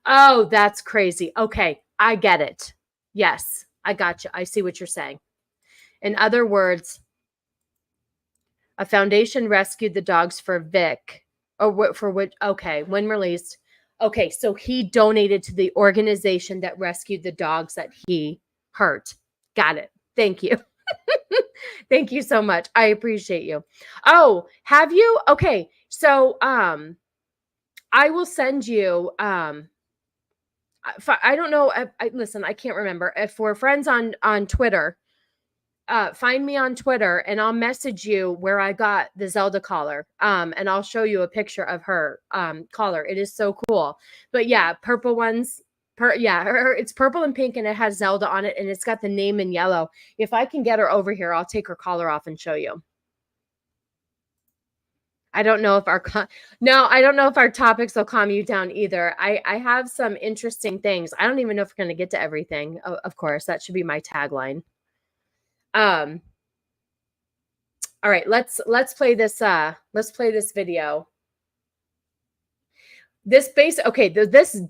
Oh, that's crazy. Okay, I get it. Yes, I got you. I see what you're saying. In other words, a foundation rescued the dogs for Vic, or for which, okay, when released. Okay, so he donated to the organization that rescued the dogs that he hurt. Got it. Thank you. Thank you so much. I appreciate you. Oh, have you? Okay, so I will send you I don't know. Listen, I can't remember. If we're friends on Twitter, find me on Twitter and I'll message you where I got the Zelda collar. And I'll show you a picture of her collar. It is so cool. But yeah, purple ones. It's purple and pink and it has Zelda on it and it's got the name in yellow. If I can get her over here, I'll take her collar off and show you. I don't know if I don't know if our topics will calm you down either. I have some interesting things. I don't even know if we're going to get to everything. Of course, that should be my tagline. All right, let's play this video. This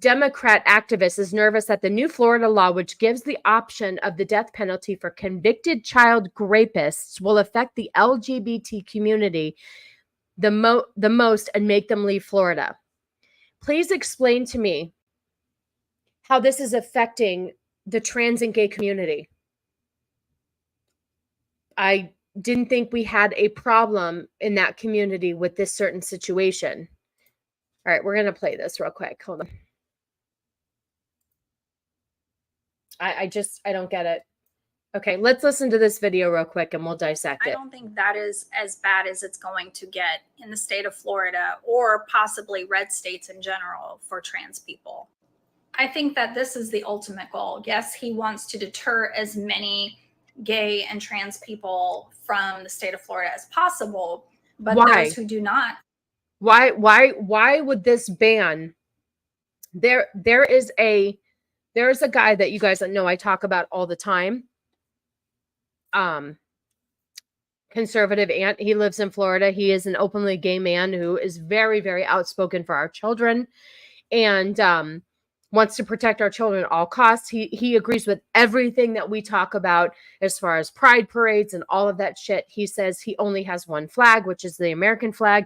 Democrat activist is nervous that the new Florida law, which gives the option of the death penalty for convicted child rapists, will affect the LGBT community the most and make them leave Florida. Please explain to me how this is affecting the trans and gay community. I didn't think we had a problem in that community with this certain situation. All right, we're going to play this real quick. Hold on. I don't get it. Okay, let's listen to this video real quick and we'll dissect it. I don't think that is as bad as it's going to get in the state of Florida or possibly red states in general for trans people. I think that this is the ultimate goal. Yes, he wants to deter as many gay and trans people from the state of Florida as possible, but those who do not. Why would this ban? There's a guy that you guys know I talk about all the time. Conservative aunt. He lives in Florida. He is an openly gay man who is very, very outspoken for our children and wants to protect our children at all costs. He agrees with everything that we talk about as far as pride parades and all of that shit. He says he only has one flag, which is the American flag.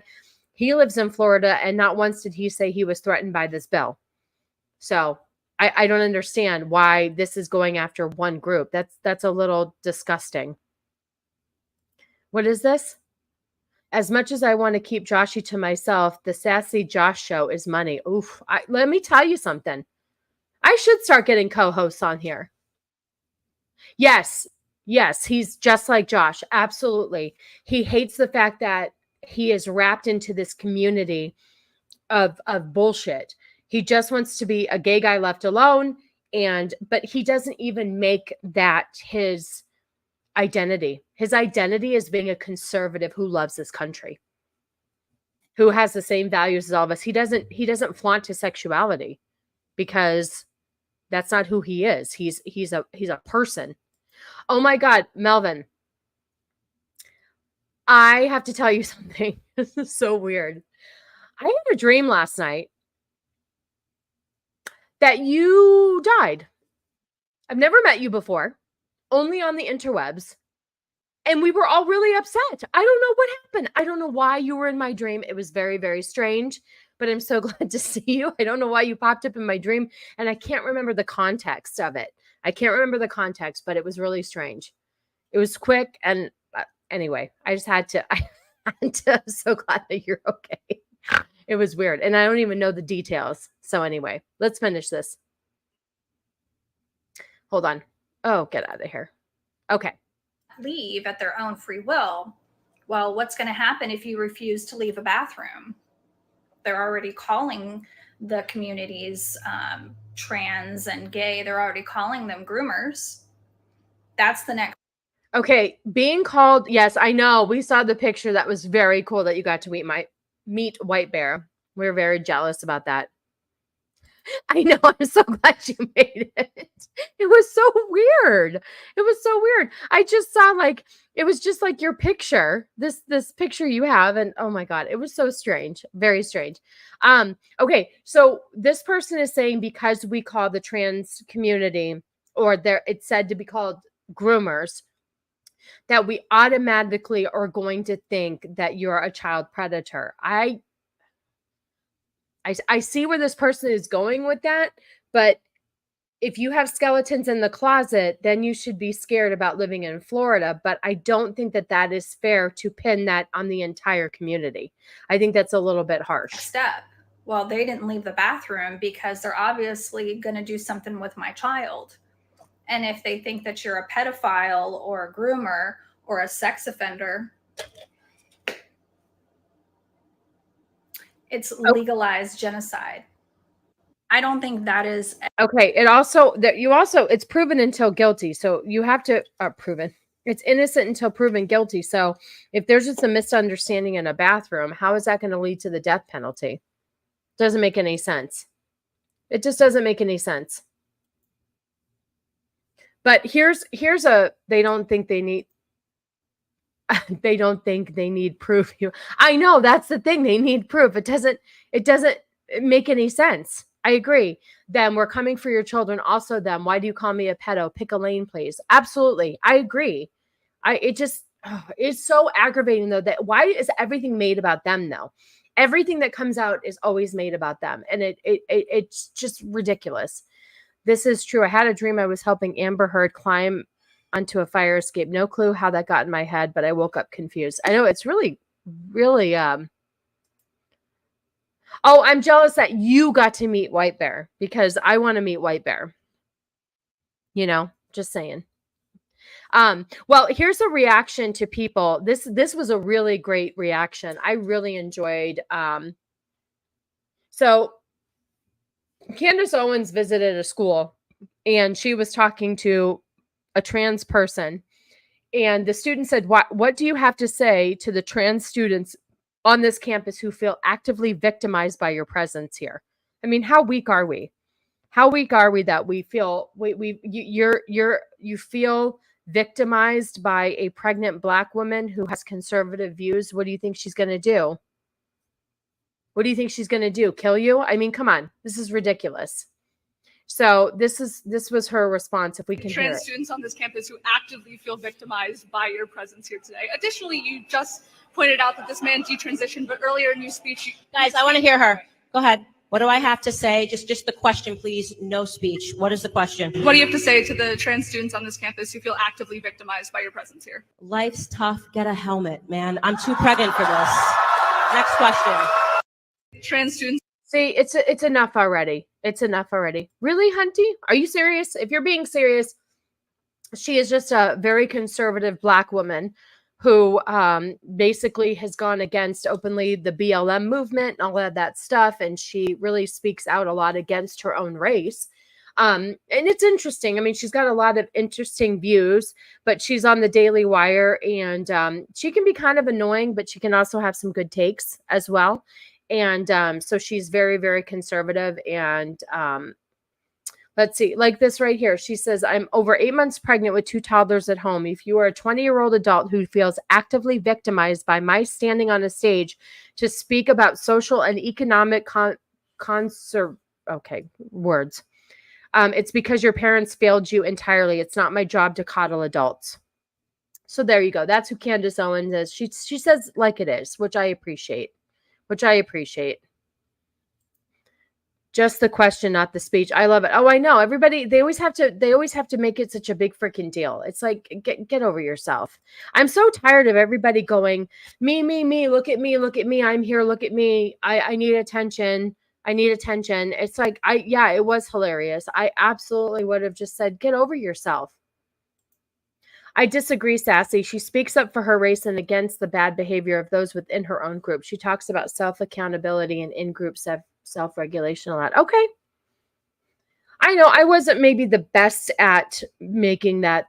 He lives in Florida, and not once did he say he was threatened by this bill. So I don't understand why this is going after one group. That's a little disgusting. What is this? As much as I want to keep Joshy to myself, the Sassy Josh show is money. Oof. Let me tell you something. I should start getting co-hosts on here. Yes, he's just like Josh. Absolutely. He hates the fact that he is wrapped into this community of bullshit. He just wants to be a gay guy left alone, but he doesn't even make that his identity. His identity is being a conservative who loves this country, who has the same values as all of us. He doesn't flaunt his sexuality because that's not who he is. He's a person. Oh my God, Melvin. I have to tell you something. This is so weird. I had a dream last night that you died. I've never met you before, only on the interwebs. And we were all really upset. I don't know what happened. I don't know why you were in my dream. It was very, very strange, but I'm so glad to see you. I don't know why you popped up in my dream, and I can't remember the context of it. I can't remember the context, but it was really strange. It was quick, and anyway, I just had to, I'm so glad that you're okay. It was weird, and I don't even know the details. So anyway, let's finish this. Hold on. Oh, get out of here. Okay. Leave at their own free will. Well, what's going to happen if you refuse to leave a bathroom? They're already calling the communities trans and gay. They're already calling them groomers. That's the next. Okay, being called, yes, I know. We saw the picture. That was very cool that you got to meet White Bear. We were very jealous about that. I know. I'm so glad you made it. It was so weird. It was so weird. I just saw it was just like your picture, this picture you have, and oh my God, it was so strange. Very strange. Okay, so this person is saying because we call the trans community, or it's said to be called groomers, that we automatically are going to think that you're a child predator. I see where this person is going with that, but if you have skeletons in the closet, then you should be scared about living in Florida. But I don't think that that is fair to pin that on the entire community. I think that's a little bit harsh. Step. Well, they didn't leave the bathroom because they're obviously going to do something with my child. And if they think that you're a pedophile or a groomer or a sex offender, it's legalized genocide. I don't think that is okay. It's proven until guilty. So you have to proven. It's innocent until proven guilty. So if there's just a misunderstanding in a bathroom, how is that going to lead to the death penalty? Doesn't make any sense. It just doesn't make any sense. But they don't think they need proof. I know, that's the thing. They need proof. It doesn't make any sense. I agree. Then we're coming for your children. Also, then why do you call me a pedo? Pick a lane, please. Absolutely. I agree. It's so aggravating though, that why is everything made about them though? Everything that comes out is always made about them. And it's just ridiculous. This is true. I had a dream I was helping Amber Heard climb onto a fire escape. No clue how that got in my head, but I woke up confused. I know it's really, really, oh, I'm jealous that you got to meet White Bear because I want to meet White Bear. Just saying. Well, here's a reaction to people. This was a really great reaction. I really enjoyed. So Candace Owens visited a school and she was talking to a trans person, and the student said, what do you have to say to the trans students on this campus who feel actively victimized by your presence here? I mean, how weak are we? How weak are we that we feel you feel victimized by a pregnant Black woman who has conservative views? What do you think she's going to do? What do you think she's going to do? Kill you? I mean, come on. This is ridiculous. So this was her response. If we can hear it. Trans students on this campus who actively feel victimized by your presence here today. Additionally, you just pointed out that this man detransitioned, but earlier in your speech, guys, I want to hear her. Go ahead. What do I have to say? Just the question, please. No speech. What is the question? What do you have to say to the trans students on this campus who feel actively victimized by your presence here? Life's tough. Get a helmet, man. I'm too pregnant for this. Next question. Trans students. See, it's enough already. It's enough already. Really, Hunty? Are you serious? If you're being serious, she is just a very conservative Black woman who basically has gone against openly the BLM movement and all of that stuff. And she really speaks out a lot against her own race. And it's interesting. I mean, she's got a lot of interesting views, but she's on the Daily Wire, and she can be kind of annoying, but she can also have some good takes as well. And so she's very, very conservative. And let's see, like this right here. She says, I'm over 8 months pregnant with 2 toddlers at home. If you are a 20-year-old adult who feels actively victimized by my standing on a stage to speak about social and economic it's because your parents failed you entirely. It's not my job to coddle adults. So there you go. That's who Candace Owens is. She says like it is, which I appreciate. Just the question, not the speech. I love it. Oh, I know. Everybody, they always have to make it such a big freaking deal. It's like, get over yourself. I'm so tired of everybody going, me, look at me. I'm here. Look at me. I need attention. It's like, it was hilarious. I absolutely would have just said, get over yourself. I disagree, Sassy. She speaks up for her race and against the bad behavior of those within her own group. She talks about self-accountability and in-group self-regulation a lot. Okay. I know I wasn't maybe the best at making that.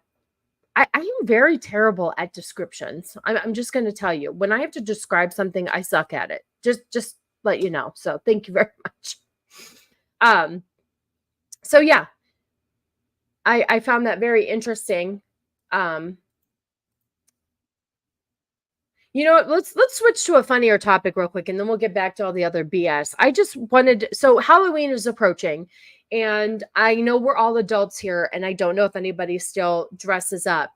I am very terrible at descriptions. I'm just going to tell you. When I have to describe something, I suck at it. Just let you know. So thank you very much. So yeah. I found that very interesting. You know what? Let's switch to a funnier topic real quick, and then we'll get back to all the other BS. I just wanted, so Halloween is approaching, and I know we're all adults here, and I don't know if anybody still dresses up,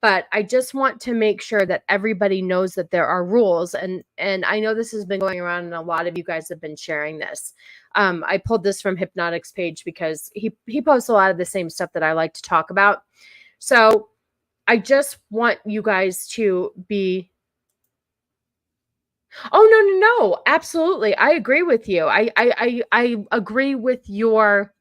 but I just want to make sure that everybody knows that there are rules, and I know this has been going around, and a lot of you guys have been sharing this. I pulled this from Hypnotic's page because he posts a lot of the same stuff that I like to talk about. So I just want you guys to be. Oh, no. Absolutely. I agree with you. I agree with your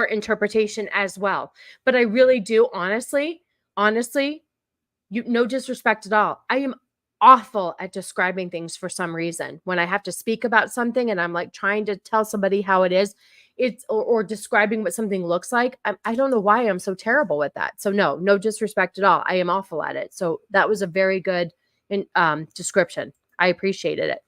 interpretation as well. But I really do, honestly, no disrespect at all. I am awful at describing things for some reason. When I have to speak about something and I'm like trying to tell somebody how it is, or describing what something looks like. I don't know why I'm so terrible with that. So no disrespect at all. I am awful at it. So that was a very good description. I appreciated it.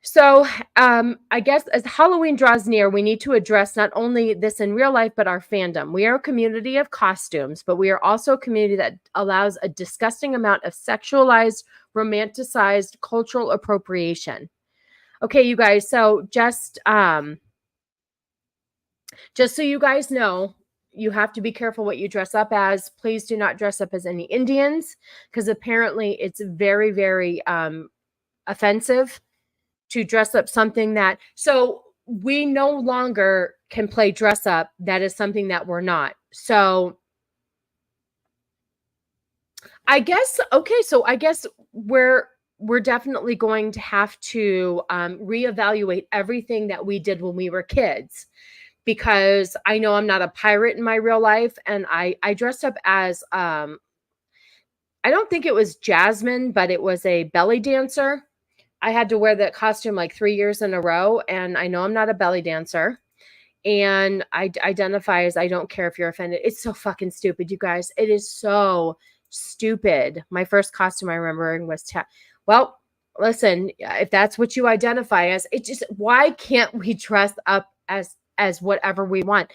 So I guess as Halloween draws near, we need to address not only this in real life, but our fandom. We are a community of costumes, but we are also a community that allows a disgusting amount of sexualized, romanticized cultural appropriation. Okay, you guys. So just so you guys know, you have to be careful what you dress up as. Please do not dress up as any Indians, because apparently it's very, very offensive to dress up something that, so we no longer can play dress up. That is something that we're not. So I guess, okay, so I guess we're definitely going to have to reevaluate everything that we did when we were kids, because I know I'm not a pirate in my real life, and I dressed up as, I don't think it was Jasmine, but it was a belly dancer. I had to wear that costume like 3 years in a row, and I know I'm not a belly dancer, and I identify as I don't care if you're offended. It's so fucking stupid, you guys. It is so stupid. My first costume I remember wearing was well, listen, if that's what you identify as, it just, why can't we dress up as whatever we want?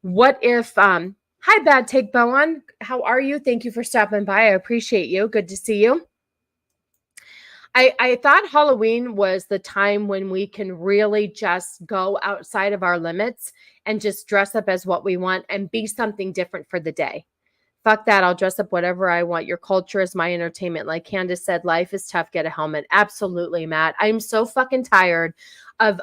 What if hi, Bad Take Bowen, how are you? Thank you for stopping by. I appreciate you. Good to see you. I thought Halloween was the time when we can really just go outside of our limits and just dress up as what we want and be something different for the day. Fuck that. I'll dress up whatever I want. Your culture is my entertainment. Like Candace said, life is tough. Get a helmet. Absolutely, Matt. I'm so fucking tired of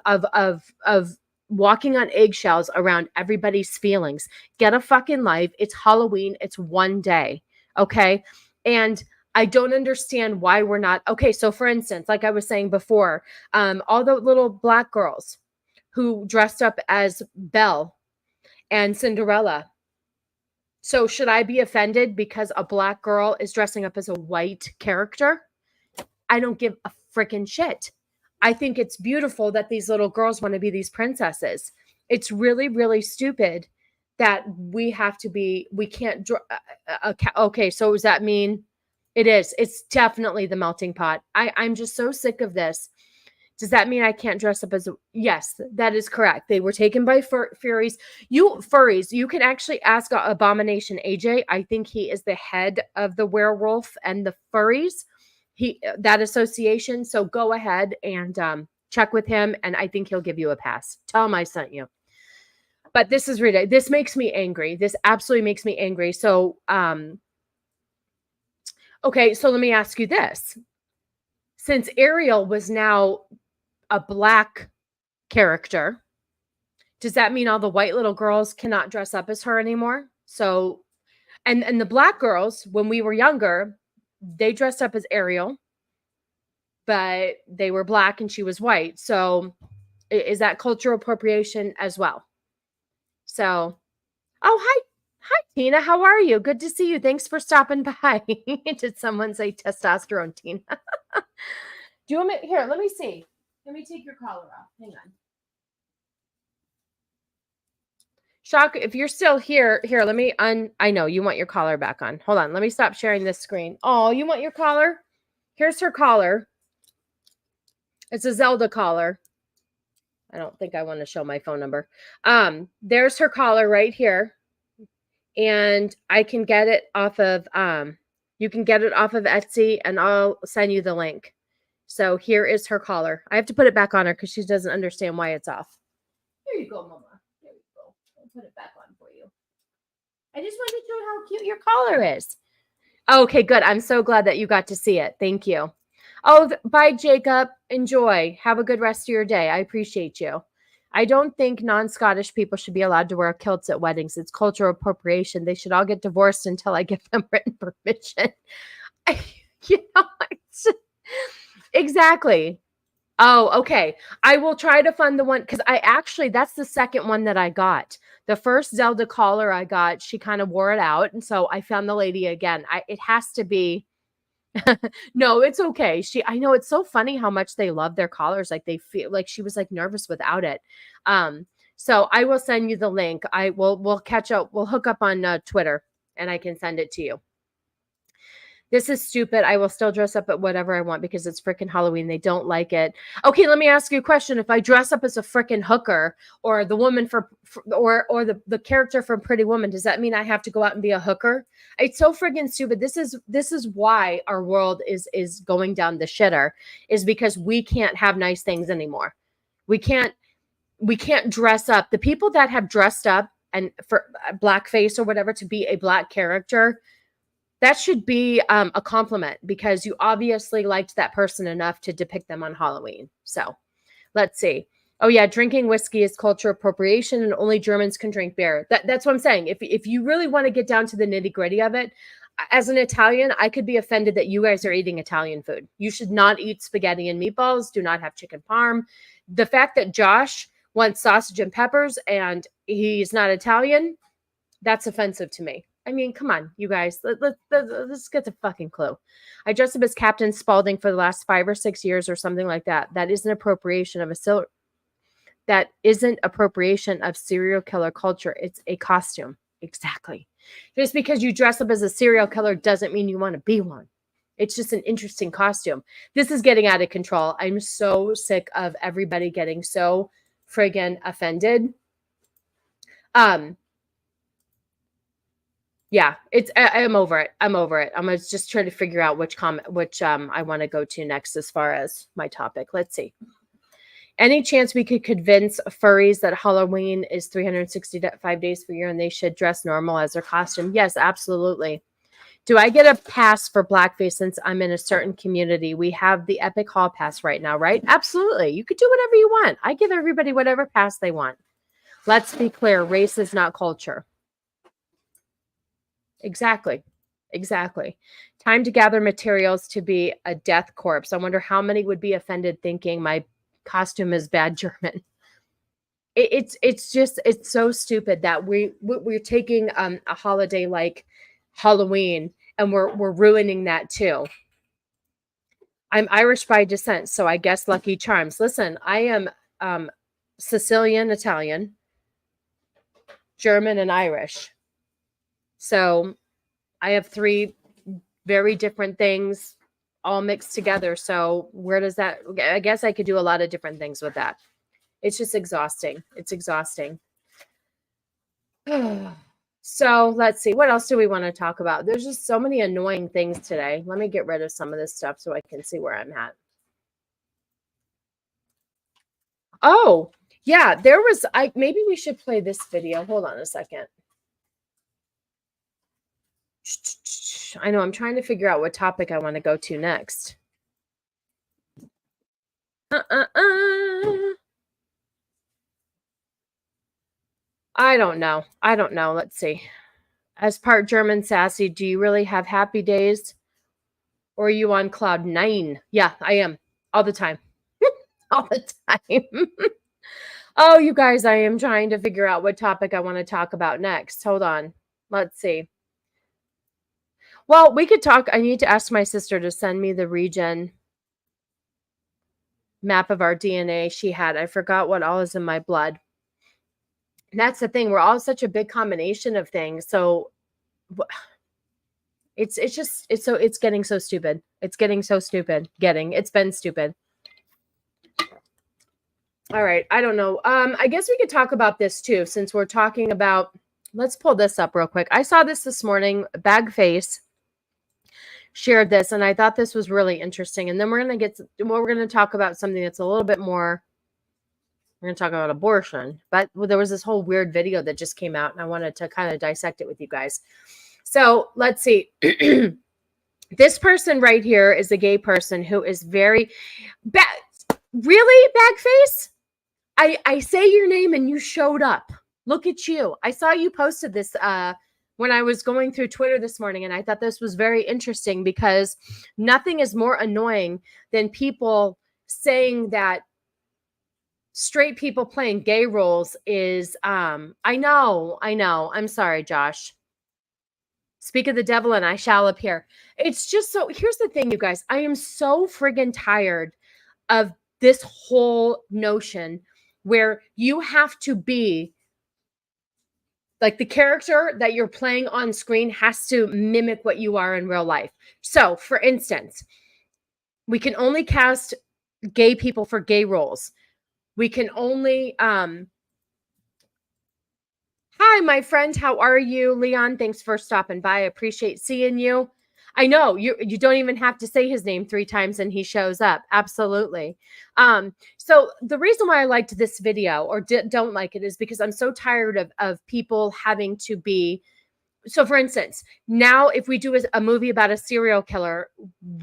walking on eggshells around everybody's feelings. Get a fucking life. It's Halloween. It's one day. Okay. And I don't understand why we're not. Okay. So for instance, like I was saying before, all the little black girls who dressed up as Belle and Cinderella. So should I be offended because a black girl is dressing up as a white character? I don't give a freaking shit. I think it's beautiful that these little girls want to be these princesses. It's really, really stupid that we can't. Okay, so does that mean it is? It's definitely the melting pot. I'm just so sick of this. Does that mean I can't dress up as a... Yes, that is correct. They were taken by furries. Furries, you can actually ask Abomination AJ. I think he is the head of the werewolf and the furries. That association. So go ahead and check with him, and I think he'll give you a pass. Tell him I sent you. But this is ridiculous. This makes me angry. This absolutely makes me angry. So, okay, so let me ask you this. Since Ariel was now a Black character, does that mean all the white little girls cannot dress up as her anymore? So, and the Black girls, when we were younger, they dressed up as Ariel, but they were Black and she was white. So is that cultural appropriation as well? So, oh, hi, Tina. How are you? Good to see you. Thanks for stopping by. Did someone say testosterone, Tina? Do you want me? Here, let me see. Let me take your collar off. Hang on. Shock, if you're still here, let me I know you want your collar back on. Hold on. Let me stop sharing this screen. Oh, you want your collar? Here's her collar. It's a Zelda collar. I don't think I want to show my phone number. There's her collar right here. And I can get it off of, you can get it off of Etsy and I'll send you the link. So here is her collar. I have to put it back on her because she doesn't understand why it's off. Here you go, Mama. There you go. I'll put it back on for you. I just wanted to show how cute your collar is. Okay, good. I'm so glad that you got to see it. Thank you. Oh, bye, Jacob. Enjoy. Have a good rest of your day. I appreciate you. I don't think non-Scottish people should be allowed to wear kilts at weddings. It's cultural appropriation. They should all get divorced until I give them written permission. Exactly. Oh, okay. I will try to find the one because that's the second one that I got. The first Zelda collar I got, she kind of wore it out. And so I found the lady again. It has to be. No, it's okay. I know it's so funny how much they love their collars. Like they feel like she was like nervous without it. So I will send you the link. We'll catch up. We'll hook up on Twitter and I can send it to you. This is stupid. I will still dress up at whatever I want because it's freaking Halloween. They don't like it. Okay, let me ask you a question. If I dress up as a freaking hooker or the woman or the character from Pretty Woman, does that mean I have to go out and be a hooker? It's so freaking stupid. This is why our world is going down the shitter, is because we can't have nice things anymore. We can't dress up. The people that have dressed up and for blackface or whatever to be a Black character, that should be a compliment because you obviously liked that person enough to depict them on Halloween. So let's see. Oh yeah, drinking whiskey is cultural appropriation and only Germans can drink beer. That's what I'm saying. If you really want to get down to the nitty gritty of it, as an Italian, I could be offended that you guys are eating Italian food. You should not eat spaghetti and meatballs. Do not have chicken parm. The fact that Josh wants sausage and peppers and he's not Italian, that's offensive to me. I mean, come on, you guys. Let's get the fucking clue. I dressed up as Captain Spaulding for the last 5 or 6 years or something like that. That isn't appropriation of serial killer culture. It's a costume. Exactly. Just because you dress up as a serial killer doesn't mean you want to be one. It's just an interesting costume. This is getting out of control. I'm so sick of everybody getting so friggin' offended. Yeah, I'm over it. I'm over it. I'm gonna just try to figure out which I want to go to next as far as my topic. Let's see. Any chance we could convince furries that Halloween is 365 days per year and they should dress normal as their costume? Yes, absolutely. Do I get a pass for blackface since I'm in a certain community? We have the Epic Hall Pass right now, right? Absolutely. You could do whatever you want. I give everybody whatever pass they want. Let's be clear. Race is not culture. Exactly. Time to gather materials to be a death corpse. I wonder how many would be offended thinking my costume is bad German. It's so stupid that we're taking a holiday like Halloween and we're ruining that too. I'm Irish by descent, so I guess Lucky Charms. Listen, I am Sicilian, Italian, German, and Irish. So I have 3 very different things all mixed together. So where does that, I guess I could do a lot of different things with that. It's just exhausting. It's exhausting. So let's see. What else do we want to talk about? There's just so many annoying things today. Let me get rid of some of this stuff so I can see where I'm at. Oh, Yeah, there was, maybe we should play this video. Hold on a second. I know, I'm trying to figure out what topic I want to go to next. I don't know. Let's see. As part German Sassy, do you really have happy days? Or are you on cloud 9? Yeah, I am. All the time. All the time. Oh, you guys, I am trying to figure out what topic I want to talk about next. Hold on. Let's see. Well, we could talk. I need to ask my sister to send me the region map of our DNA she had. I forgot what all is in my blood. And that's the thing. We're all such a big combination of things. So it's getting so stupid. It's getting so stupid. It's been stupid. All right. I don't know. I guess we could talk about this too, since we're talking about, let's pull this up real quick. I saw this morning, Bagface shared this, and I thought this was really interesting. And then we're going to talk about something that's a little bit more, we're going to talk about abortion, but there was this whole weird video that just came out and I wanted to kind of dissect it with you guys. So let's see. This person right here is a gay person who is very bad. Really, Bagface? I say your name and you showed up. Look at you. I saw you posted this when I was going through Twitter this morning, and I thought this was very interesting because nothing is more annoying than people saying that straight people playing gay roles is, I know. I'm sorry, Josh. Speak of the devil and I shall appear. It's just so, here's the thing, you guys. I am so friggin' tired of this whole notion where you have to be like the character that you're playing on screen has to mimic what you are in real life. So, for instance, we can only cast gay people for gay roles. We can only, hi, my friend. How are you? Leon, thanks for stopping by. I appreciate seeing you. I know you don't even have to say his name 3 times and he shows up. Absolutely. So the reason why I liked this video or don't like it is because I'm so tired of people having to be. So for instance, now if we do a movie about a serial killer,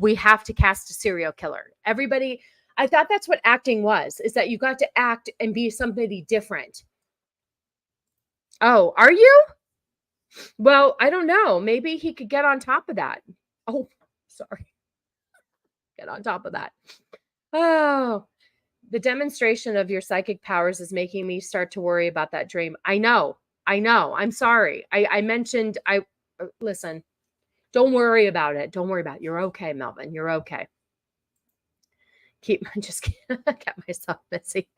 we have to cast a serial killer. Everybody, I thought that's what acting was, is that you got to act and be somebody different. Oh, are you? Well, I don't know. Maybe he could get on top of that. Oh, sorry. Get on top of that. Oh, the demonstration of your psychic powers is making me start to worry about that dream. I know. I'm sorry. I mentioned, listen, don't worry about it. You're okay, Melvin. You're okay. Just get myself busy.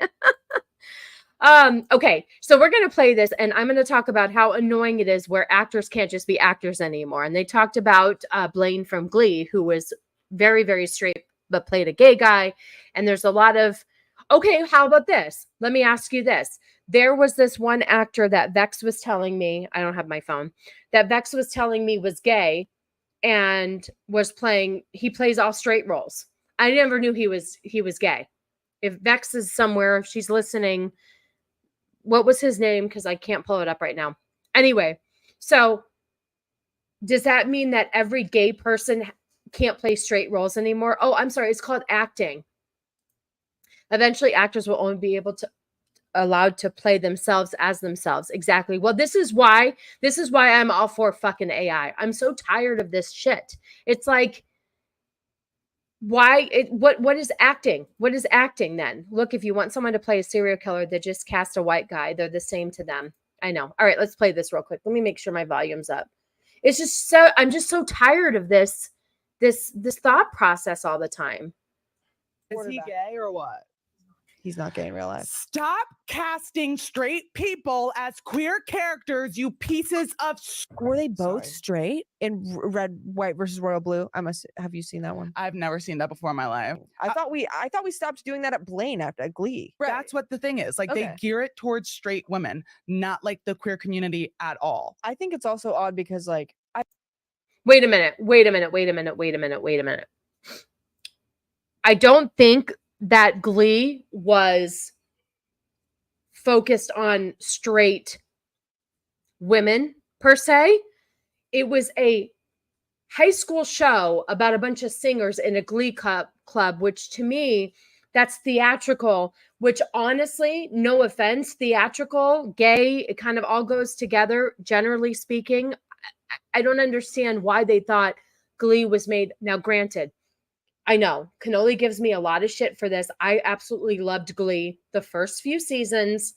Okay, so we're going to play this and I'm going to talk about how annoying it is where actors can't just be actors anymore. And they talked about Blaine from Glee, who was very, very straight, but played a gay guy. And there's a lot of, okay, how about this? Let me ask you this. There was this one actor that Vex was telling me, I don't have my phone, that Vex was telling me was gay and he plays all straight roles. I never knew he was gay. If Vex is somewhere, if she's listening, what was his name? Because I can't pull it up right now. Anyway, so does that mean that every gay person can't play straight roles anymore? Oh, I'm sorry. It's called acting. Eventually, actors will only be allowed to play themselves as themselves. Exactly. Well, this is why I'm all for fucking AI. I'm so tired of this shit. It's like, what is acting? What is acting then? Look, if you want someone to play a serial killer, they just cast a white guy. They're the same to them. I know. All right, let's play this real quick. Let me make sure my volume's up. It's just I'm just so tired of this thought process all the time. Is he gay or what? He's not gay in real life. Stop casting straight people as queer characters, you pieces of. Were they both straight in Red, White versus Royal Blue? Have you seen that one? I've never seen that before in my life. I thought we stopped doing that at Blaine after Glee. Right. That's what the thing is. Like they gear it towards straight women, not like the queer community at all. I think it's also odd because like Wait a minute. I don't think that Glee was focused on straight women per se. It was a high school show about a bunch of singers in a glee club, which to me, that's theatrical, which honestly, no offense, theatrical, gay, it kind of all goes together, generally speaking. I don't understand why they thought Glee was made. Now, granted, I know Cannoli gives me a lot of shit for this. I absolutely loved Glee the first few seasons.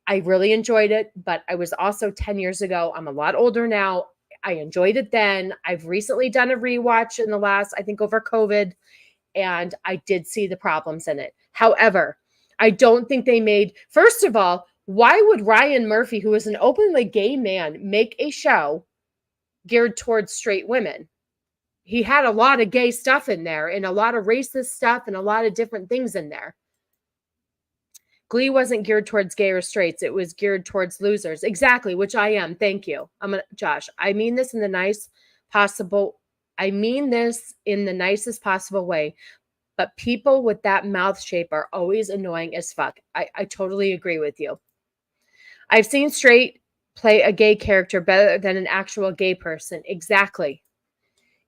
I really enjoyed it, but I was also 10 years ago. I'm a lot older now. I enjoyed it then. I've recently done a rewatch in the last, I think over COVID, and I did see the problems in it. However, I don't think they made, first of all, why would Ryan Murphy, who is an openly gay man, make a show geared towards straight women? He had a lot of gay stuff in there and a lot of racist stuff and a lot of different things in there. Glee wasn't geared towards gay or straights. It was geared towards losers. Exactly, which I am. Thank you. Josh, I mean this in the nicest possible way. But people with that mouth shape are always annoying as fuck. I totally agree with you. I've seen straight play a gay character better than an actual gay person. Exactly.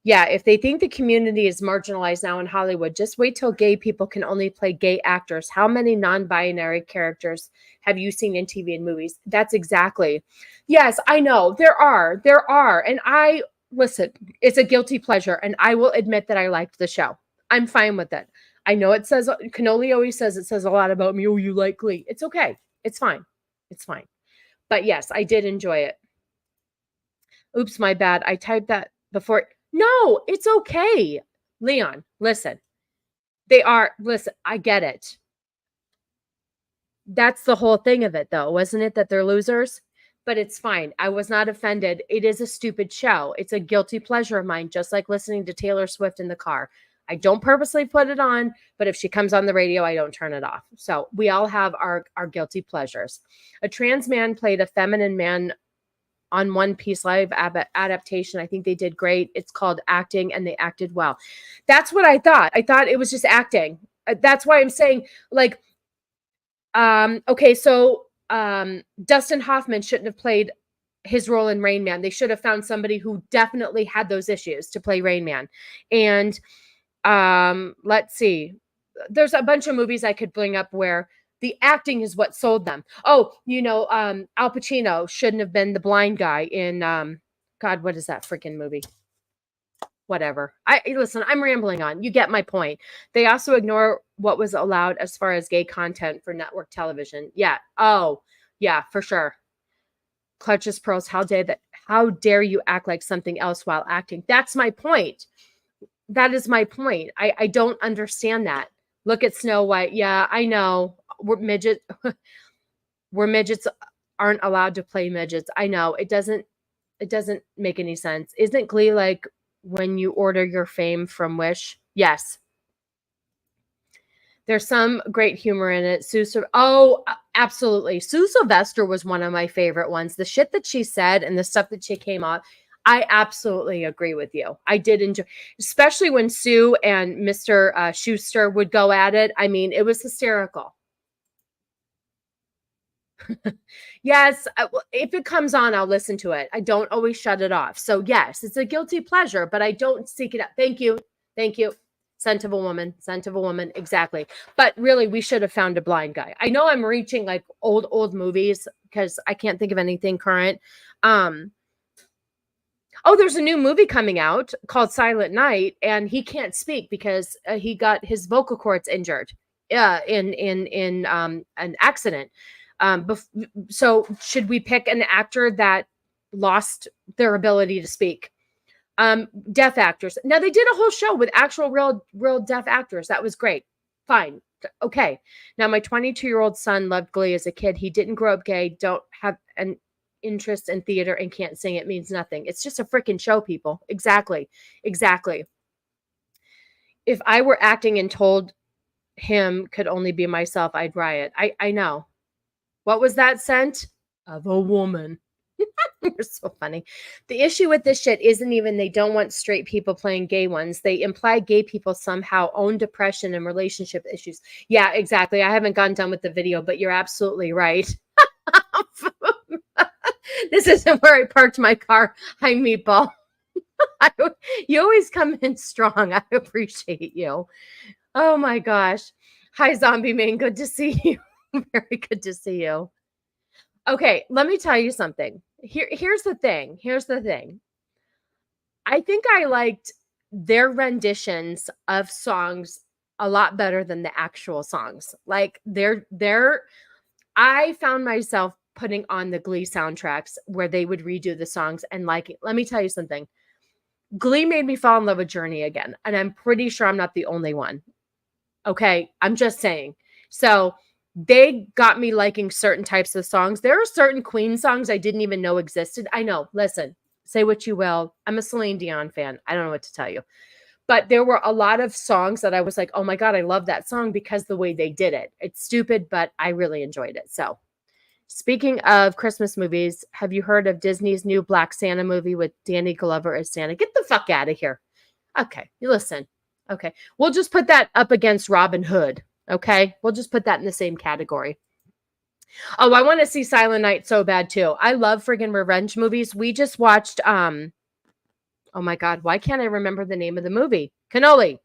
Yeah, if they think the community is marginalized now in Hollywood, just wait till gay people can only play gay actors. How many non-binary characters have you seen in TV and movies? That's exactly. Yes, I know. There are. And listen, it's a guilty pleasure, and I will admit that I liked the show. I'm fine with it. I know it says, Cannoli always says it says a lot about me. Oh, you like Glee. It's okay. It's fine. It's fine. But yes, I did enjoy it. Oops, my bad. I typed that before. No, it's okay. Leon, listen. Listen, I get it. That's the whole thing of it, though, wasn't it? That they're losers? But it's fine. I was not offended. It is a stupid show. It's a guilty pleasure of mine, just like listening to Taylor Swift in the car. I don't purposely put it on, but if she comes on the radio, I don't turn it off. So we all have our guilty pleasures. A trans man played a feminine man on One Piece live adaptation. I think they did great. It's called Acting, and they acted well. That's what I thought. I thought it was just acting. That's why I'm saying, like, okay, so Dustin Hoffman shouldn't have played his role in Rain Man. They should have found somebody who definitely had those issues to play Rain Man. And let's see. There's a bunch of movies I could bring up where the acting is what sold them. Oh, Al Pacino shouldn't have been the blind guy in, God, what is that freaking movie? Whatever. Listen, I'm rambling on. You get my point. They also ignore what was allowed as far as gay content for network television. Yeah. Oh, yeah, for sure. Clutches pearls. How dare you act like something else while acting? That's my point. That is my point. I don't understand that. Look at Snow White. Yeah, I know. We're midgets aren't allowed to play midgets. I know. It doesn't make any sense. Isn't Glee like when you order your fame from Wish? Yes. There's some great humor in it. Absolutely. Sue Sylvester was one of my favorite ones. The shit that she said and the stuff that she came up, I absolutely agree with you. I did enjoy, especially when Sue and Mr. Schuster would go at it. I mean, it was hysterical. Yes, if it comes on, I'll listen to it. I don't always shut it off. So yes, it's a guilty pleasure, but I don't seek it out. Thank you. Scent of a woman. Exactly. But really, we should have found a blind guy. I know I'm reaching like old movies because I can't think of anything current. Oh, there's a new movie coming out called Silent Night, and he can't speak because he got his vocal cords injured in an accident. So should we pick an actor that lost their ability to speak? Deaf actors. Now they did a whole show with actual real deaf actors. That was great. Fine. Okay. Now my 22-year-old son loved Glee as a kid. He didn't grow up gay, don't have an interest in theater, and can't sing. It means nothing. It's just a freaking show, people. Exactly. If I were acting and told him could only be myself, I'd riot. I know. What was that scent? Of a woman. You're so funny. The issue with this shit isn't even they don't want straight people playing gay ones. They imply gay people somehow own depression and relationship issues. Yeah, exactly. I haven't gotten done with the video, but you're absolutely right. This isn't where I parked my car. Hi, Meatball. You always come in strong. I appreciate you. Oh my gosh. Hi, Zombie Man. Good to see you. Very good to see you. Okay, let me tell you something. Here's the thing. I think I liked their renditions of songs a lot better than the actual songs. Like I found myself putting on the Glee soundtracks where they would redo the songs and like, let me tell you something. Glee made me fall in love with Journey again. And I'm pretty sure I'm not the only one. Okay. I'm just saying. So they got me liking certain types of songs. There are certain Queen songs I didn't even know existed. I know. Listen, say what you will. I'm a Celine Dion fan. I don't know what to tell you. But there were a lot of songs that I was like, oh my God, I love that song because the way they did it. It's stupid, but I really enjoyed it. So speaking of Christmas movies, have you heard of Disney's new Black Santa movie with Danny Glover as Santa? Get the fuck out of here. Okay, you listen. Okay, we'll just put that up against Robin Hood. Okay, we'll just put that in the same category. Oh, I want to see Silent Night so bad too. I love friggin' revenge movies. We just watched oh my God, why can't I remember the name of the movie? Cannoli.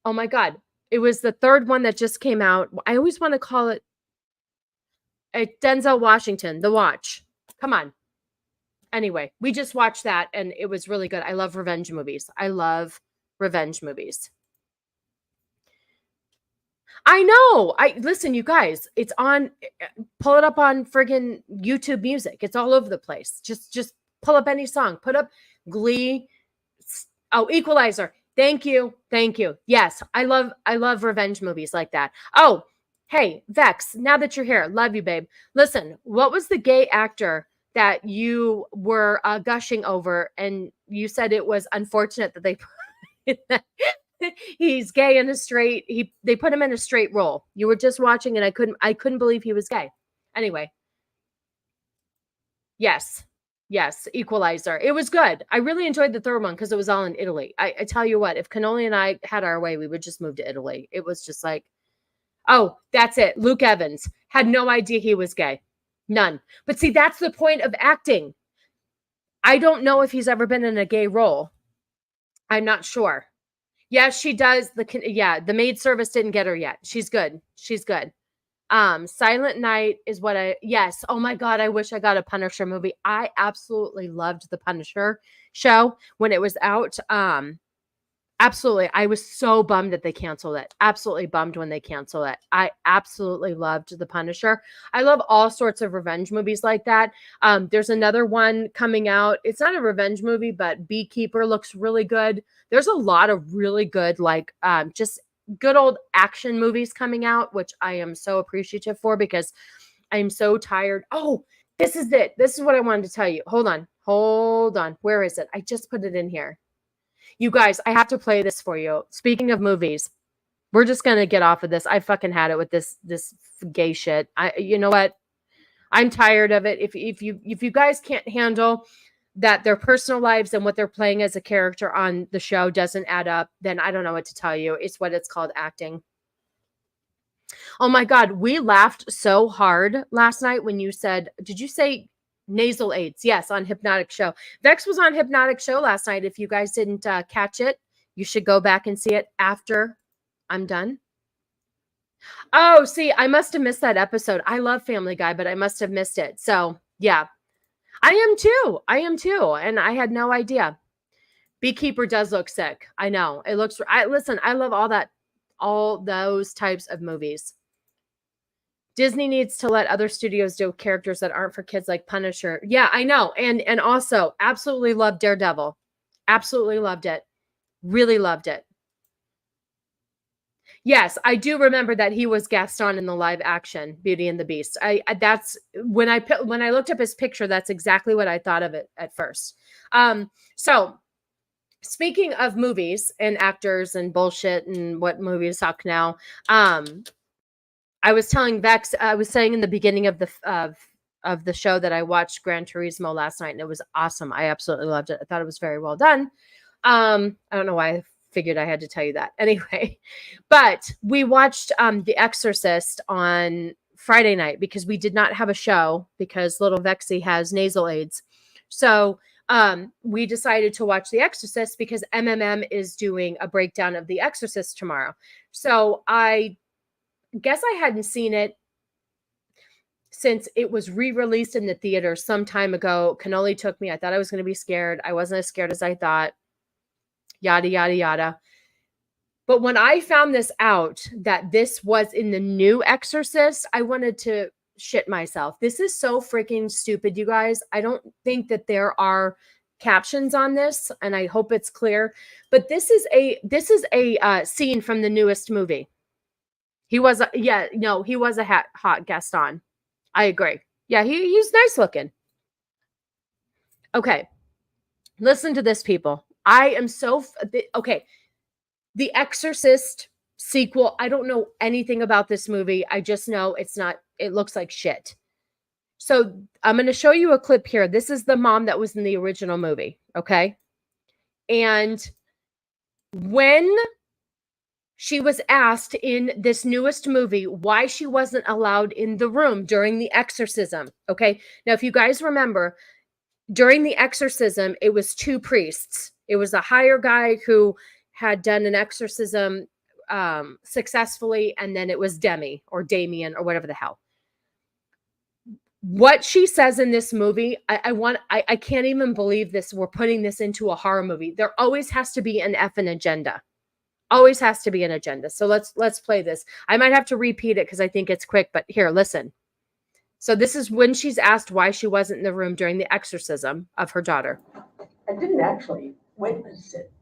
Oh my God. It was the third one that just came out. I always want to call it Denzel Washington, The Watch. Come on. Anyway, we just watched that and it was really good. I love revenge movies. I know. Listen, you guys, it's on, pull it up on friggin' YouTube Music. It's all over the place. Just pull up any song. Put up Glee. Oh, Equalizer. Thank you. Yes, I love revenge movies like that. Oh, hey, Vex, now that you're here, love you, babe. Listen, what was the gay actor that you were gushing over and you said it was unfortunate that they put he's gay in a straight, they put him in a straight role. You were just watching and I couldn't believe he was gay. Anyway. Yes, Equalizer. It was good. I really enjoyed the third one because it was all in Italy. I tell you what, if Cannoli and I had our way, we would just move to Italy. It was just like, oh, that's it. Luke Evans had no idea he was gay. None. But see, that's the point of acting. I don't know if he's ever been in a gay role. I'm not sure. Yes, she does. The maid service didn't get her yet. She's good. Silent Night is yes. Oh my God. I wish I got a Punisher movie. I absolutely loved the Punisher show when it was out. Absolutely. I was so bummed that they canceled it. Absolutely bummed when they canceled it. I absolutely loved the Punisher. I love all sorts of revenge movies like that. There's another one coming out. It's not a revenge movie, but Beekeeper looks really good. There's a lot of really good, just good old action movies coming out, which I am so appreciative for because I'm so tired. Oh, this is it. This is what I wanted to tell you. Hold on. Where is it? I just put it in here. You guys, I have to play this for you. Speaking of movies, we're just going to get off of this. I fucking had it with this gay shit. You know what? I'm tired of it. If you guys can't handle that their personal lives and what they're playing as a character on the show doesn't add up, then I don't know what to tell you. It's what it's called, acting. Oh my God, we laughed so hard last night when you said, did you say nasal aids? Yes, on Hypnotic Show. Vex was on Hypnotic Show last night. If you guys didn't catch it, you should go back and see it after I'm done. Oh, see, I must have missed that episode. I love Family Guy, but I must have missed it. So yeah, I am too. And I had no idea. Beekeeper does look sick. I know. It looks, listen, I love all those types of movies. Disney needs to let other studios do characters that aren't for kids like Punisher. Yeah, I know. And also absolutely loved Daredevil. Absolutely loved it. Really loved it. Yes, I do remember that he was Gaston in the live action Beauty and the Beast. That's when I looked up his picture, that's exactly what I thought of it at first. So speaking of movies and actors and bullshit and what movies suck now, I was telling Vex, I was saying in the beginning of the show that I watched Gran Turismo last night and it was awesome. I absolutely loved it. I thought it was very well done. I don't know why I figured I had to tell you that anyway, but we watched The Exorcist on Friday night because we did not have a show because little Vexy has nasal aids. So we decided to watch The Exorcist because MMM is doing a breakdown of The Exorcist tomorrow. So I guess I hadn't seen it since it was re-released in the theater some time ago. Cannoli took me. I thought I was going to be scared. I wasn't as scared as I thought. Yada, yada, yada. But when I found this out that this was in the new Exorcist, I wanted to shit myself. This is so freaking stupid, you guys. I don't think that there are captions on this, and I hope it's clear. But this is a scene from the newest movie. He was a hot guest on. I agree. Yeah, he's nice looking. Okay, listen to this, people. I am so okay. The Exorcist sequel, I don't know anything about this movie. I just know it looks like shit. So I'm going to show you a clip here. This is the mom that was in the original movie, okay? And when she was asked in this newest movie why she wasn't allowed in the room during the exorcism, okay? Now, if you guys remember, during the exorcism, it was two priests. It was a higher guy who had done an exorcism successfully, and then it was Demi or Damien or whatever the hell. What she says in this movie, I can't even believe this. We're putting this into a horror movie. There always has to be an effing agenda. Always has to be an agenda. So let's play this. I might have to repeat it because I think it's quick, but here, listen. So this is when she's asked why she wasn't in the room during the exorcism of her daughter. I didn't actually witness it,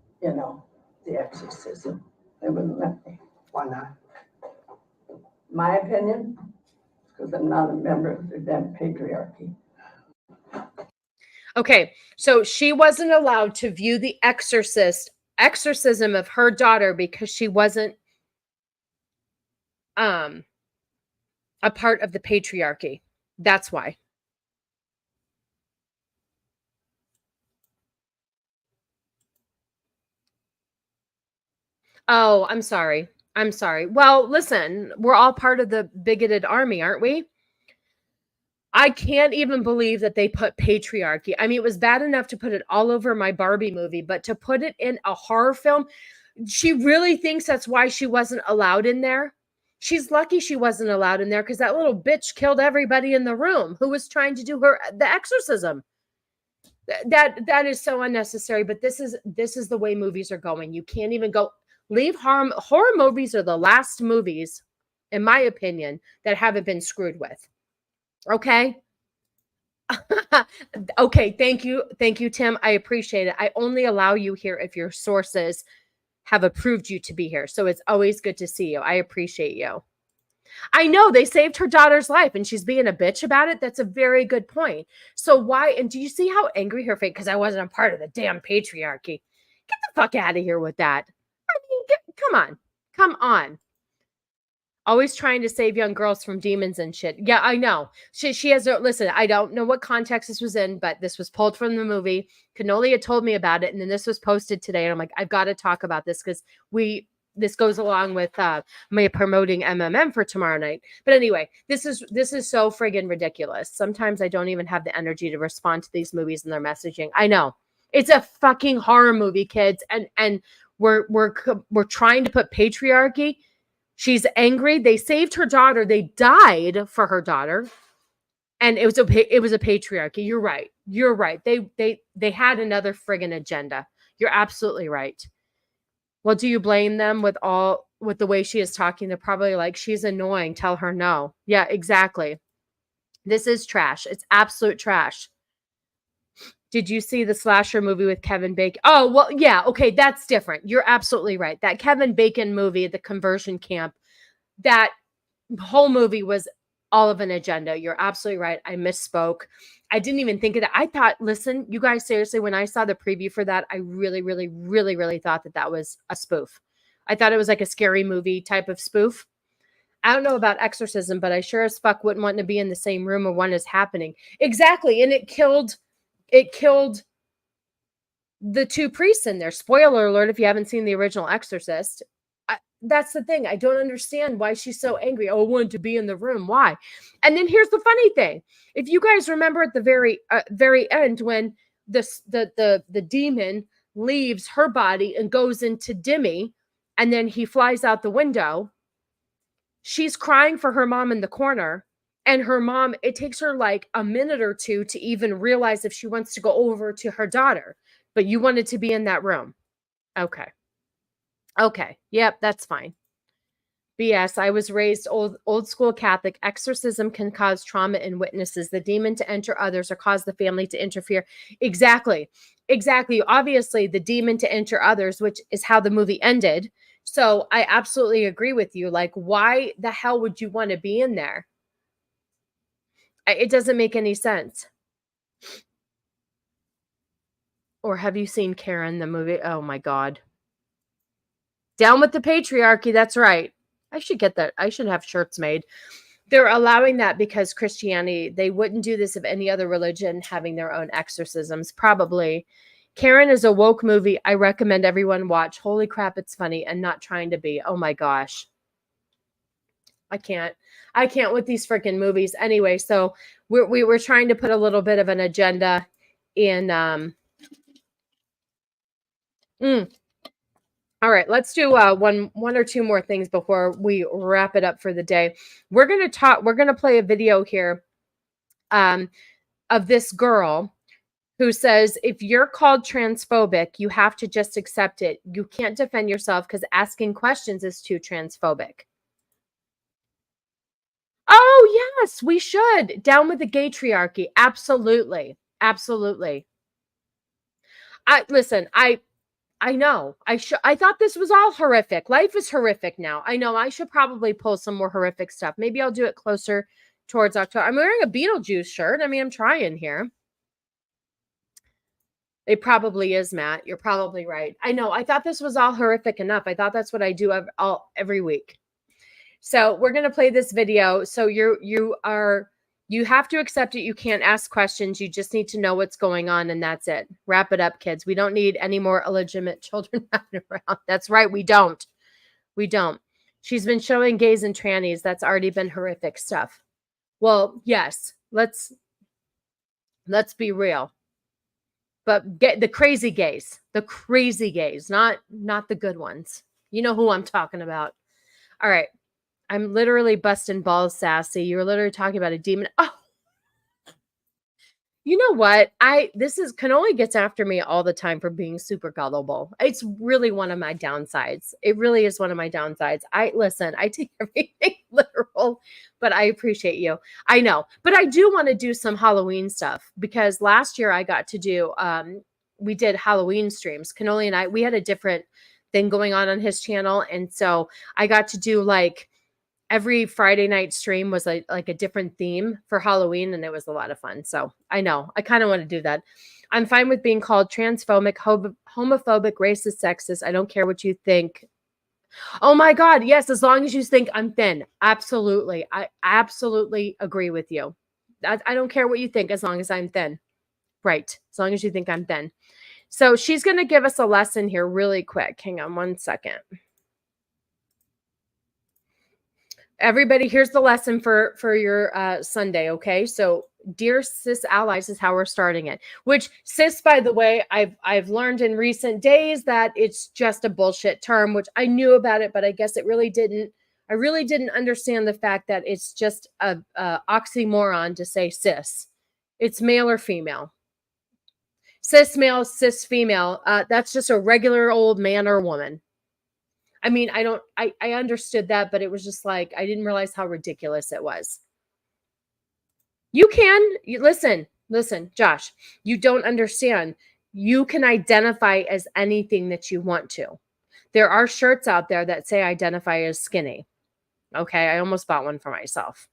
the exorcism. They wouldn't let me. Why not? My opinion, because I'm not a member of the damn patriarchy. Okay, so she wasn't allowed to view the exorcism of her daughter because she wasn't a part of the patriarchy. That's why. Oh, I'm sorry. Well, listen, we're all part of the bigoted army, aren't we? I can't even believe that they put patriarchy. I mean, it was bad enough to put it all over my Barbie movie, but to put it in a horror film, she really thinks that's why she wasn't allowed in there. She's lucky she wasn't allowed in there because that little bitch killed everybody in the room who was trying to do the exorcism. That is so unnecessary, but this is the way movies are going. You can't even go leave harm. Horror movies are the last movies, in my opinion, that haven't been screwed with. Okay. Okay. Thank you, Tim. I appreciate it. I only allow you here if your sources have approved you to be here. So it's always good to see you. I appreciate you. I know they saved her daughter's life and she's being a bitch about it. That's a very good point. So why? And do you see how angry her face? Because I wasn't a part of the damn patriarchy. Get the fuck out of here with that. I mean, come on. Always trying to save young girls from demons and shit. Yeah, I know. She has listen, I don't know what context this was in, but this was pulled from the movie. Cannoli had told me about it, and then this was posted today. And I'm like, I've got to talk about this because this goes along with me promoting MMM for tomorrow night. But anyway, this is so friggin' ridiculous. Sometimes I don't even have the energy to respond to these movies and their messaging. I know. It's a fucking horror movie, kids. And we're trying to put patriarchy. She's angry. They saved her daughter. They died for her daughter. And it was a patriarchy. You're right. They had another friggin' agenda. You're absolutely right. Well, do you blame them with the way she is talking? They're probably like, she's annoying. Tell her no. Yeah, exactly. This is trash. It's absolute trash. Did you see the slasher movie with Kevin Bacon? Oh, well, yeah. Okay, that's different. You're absolutely right. That Kevin Bacon movie, the conversion camp, that whole movie was all of an agenda. You're absolutely right. I misspoke. I didn't even think of that. I thought, listen, you guys, seriously, when I saw the preview for that, I really, really, really, really thought that was a spoof. I thought it was like a scary movie type of spoof. I don't know about exorcism, but I sure as fuck wouldn't want to be in the same room when one is happening. Exactly. And it killed the two priests in there. Spoiler alert, if you haven't seen the original Exorcist. that's the thing. I don't understand why she's so angry. Oh, I wanted to be in the room. Why? And then here's the funny thing. If you guys remember at the very end, when the demon leaves her body and goes into Dimmy, and then he flies out the window, she's crying for her mom in the corner. And her mom, it takes her like a minute or two to even realize if she wants to go over to her daughter. But you wanted to be in that room. Okay. Yep, that's fine. BS. I was raised old school Catholic. Exorcism can cause trauma in witnesses. The demon to enter others or cause the family to interfere. Exactly. Obviously, the demon to enter others, which is how the movie ended. So I absolutely agree with you. Like, why the hell would you want to be in there? It doesn't make any sense. Or have you seen Karen, the movie? Oh my God. Down with the patriarchy. That's right. I should get that. I should have shirts made. They're allowing that because Christianity, they wouldn't do this of any other religion having their own exorcisms. Probably. Karen is a woke movie I recommend everyone watch. Holy crap, it's funny and not trying to be. Oh my gosh. I can't with these freaking movies. Anyway, so we were trying to put a little bit of an agenda in. All right, let's do one or two more things before we wrap it up for the day. We're going to play a video here of this girl who says, if you're called transphobic, you have to just accept it. You can't defend yourself because asking questions is too transphobic. Oh, yes, we should. Down with the gaytriarchy. Absolutely. I know. I thought this was all horrific. Life is horrific now. I know I should probably pull some more horrific stuff. Maybe I'll do it closer towards October. I'm wearing a Beetlejuice shirt. I mean, I'm trying here. It probably is, Matt. You're probably right. I know. I thought this was all horrific enough. I thought that's what I do every week. So we're going to play this video. So you have to accept it. You can't ask questions. You just need to know what's going on. And that's it. Wrap it up, kids. We don't need any more illegitimate children around. That's right. We don't. She's been showing gays and trannies. That's already been horrific stuff. Well, yes, let's be real. But get the crazy gays, not the good ones. You know who I'm talking about. All right. I'm literally busting balls, Sassy. You're literally talking about a demon. Oh, you know what? Canoli gets after me all the time for being super gullible. It's really one of my downsides. It really is one of my downsides. I take everything literal, but I appreciate you. I know, but I do want to do some Halloween stuff because last year I got to do, we did Halloween streams. Canoli and we had a different thing going on his channel. And so I got to do like, every Friday night stream was like a different theme for Halloween, and it was a lot of fun. So I know I kind of want to do that. I'm fine with being called transphobic, homophobic, racist, sexist. I don't care what you think. Oh my God. Yes. As long as you think I'm thin. Absolutely. I absolutely agree with you. I don't care what you think as long as I'm thin. Right. As long as you think I'm thin. So she's going to give us a lesson here really quick. Hang on one second. Everybody, here's the lesson for your Sunday, okay? So, dear cis allies is how we're starting it. Which cis, by the way, I've learned in recent days that it's just a bullshit term, which I knew about it, but I guess it really didn't. I really didn't understand the fact that it's just a oxymoron to say cis. It's male or female. Cis male, cis female. That's just a regular old man or woman. I mean, I understood that, but it was just like, I didn't realize how ridiculous it was. Listen, Josh, you don't understand. You can identify as anything that you want to. There are shirts out there that say identify as skinny. Okay. I almost bought one for myself.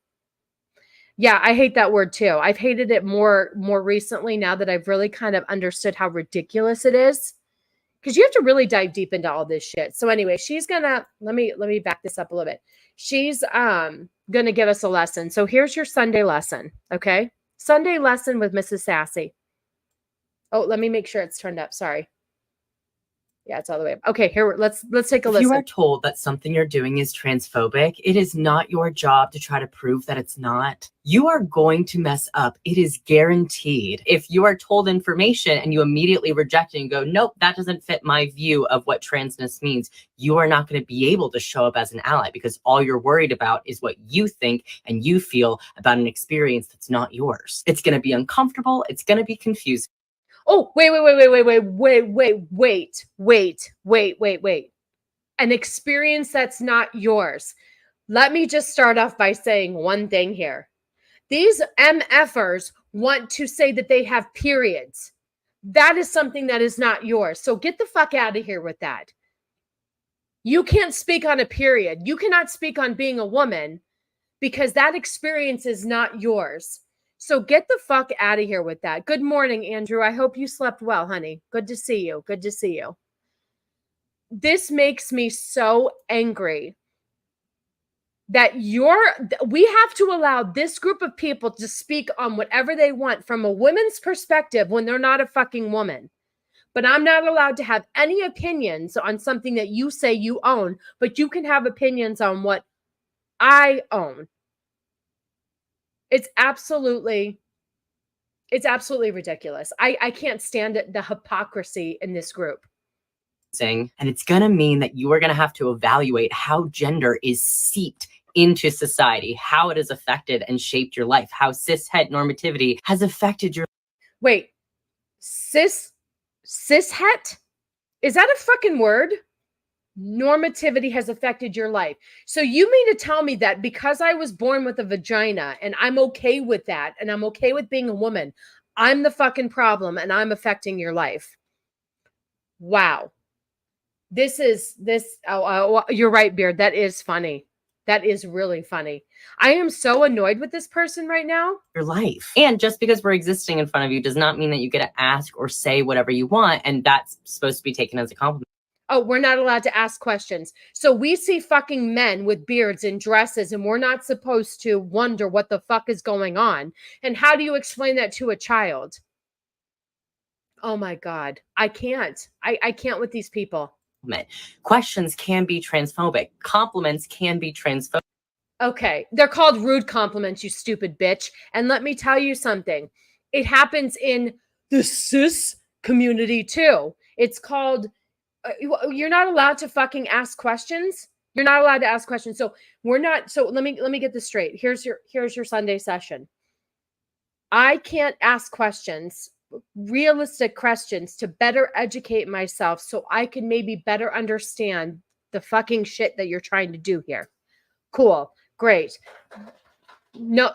Yeah. I hate that word too. I've hated it more recently now that I've really kind of understood how ridiculous it is. Because you have to really dive deep into all this shit. So anyway, she's gonna let me back this up a little bit. She's gonna give us a lesson. So here's your Sunday lesson. Okay, Sunday lesson with Mrs. Sassy. Oh, let me make sure it's turned up. Sorry. Yeah, it's all the way up. Okay, here let's take a If listen. you are told that something you're doing is transphobic, it is not your job to try to prove that it's not. You are going to mess up. It is guaranteed. If you are told information and you immediately reject it and go, nope, that doesn't fit my view of what transness means, you are not going to be able to show up as an ally because all you're worried about is what you think and you feel about an experience that's not yours. It's going to be uncomfortable. It's going to be confusing. Oh, wait. An experience that's not yours. Let me just start off by saying one thing here. These MFers want to say that they have periods. That is something that is not yours. So get the fuck out of here with that. You can't speak on a period. You cannot speak on being a woman because that experience is not yours. So get the fuck out of here with that. Good morning, Andrew. I hope you slept well, honey. Good to see you. Good to see you. This makes me so angry that we have to allow this group of people to speak on whatever they want from a woman's perspective when they're not a fucking woman. But I'm not allowed to have any opinions on something that you say you own, but you can have opinions on what I own. It's absolutely ridiculous. I can't stand it, the hypocrisy in this group. And it's going to mean that you are going to have to evaluate how gender is seeped into society, how it has affected and shaped your life, how cishet normativity has affected your. Wait, cishet? Is that a fucking word? Normativity has affected your life. So you mean to tell me that because I was born with a vagina and I'm okay with that and I'm okay with being a woman, I'm the fucking problem and I'm affecting your life? Wow. You're right, Beard. That is funny. That is really funny. I am so annoyed with this person right now. Your life. And just because we're existing in front of you does not mean that you get to ask or say whatever you want. And that's supposed to be taken as a compliment. Oh, we're not allowed to ask questions. So we see fucking men with beards and dresses and we're not supposed to wonder what the fuck is going on. And how do you explain that to a child? Oh my God. I can't. I can't with these people. Questions can be transphobic. Compliments can be transphobic. Okay. They're called rude compliments, you stupid bitch. And let me tell you something. It happens in the cis community too. It's called, you're not allowed to fucking ask questions. You're not allowed to ask questions. So let me get this straight. Here's your Sunday session. I can't ask questions, realistic questions, to better educate myself so I can maybe better understand the fucking shit that you're trying to do here. Cool. Great. No,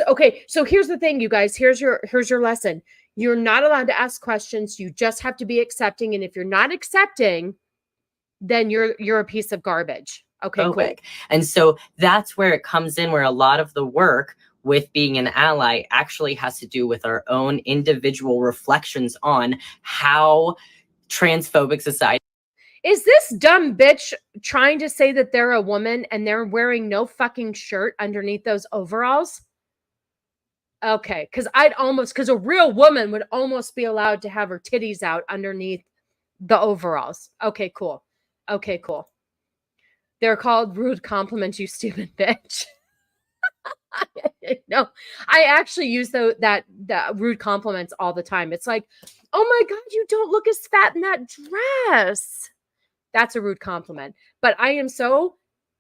okay. So here's the thing, you guys. Here's your lesson. You're not allowed to ask questions. You just have to be accepting. And if you're not accepting, then you're a piece of garbage. Okay, cool. And so that's where it comes in, where a lot of the work with being an ally actually has to do with our own individual reflections on how transphobic society. Is this dumb bitch trying to say that they're a woman and they're wearing no fucking shirt underneath those overalls? Okay, because a real woman would almost be allowed to have her titties out underneath the overalls. Okay, cool. They're called rude compliments, you stupid bitch. No, I actually use the rude compliments all the time. It's like, oh my God, you don't look as fat in that dress. That's a rude compliment. But I am so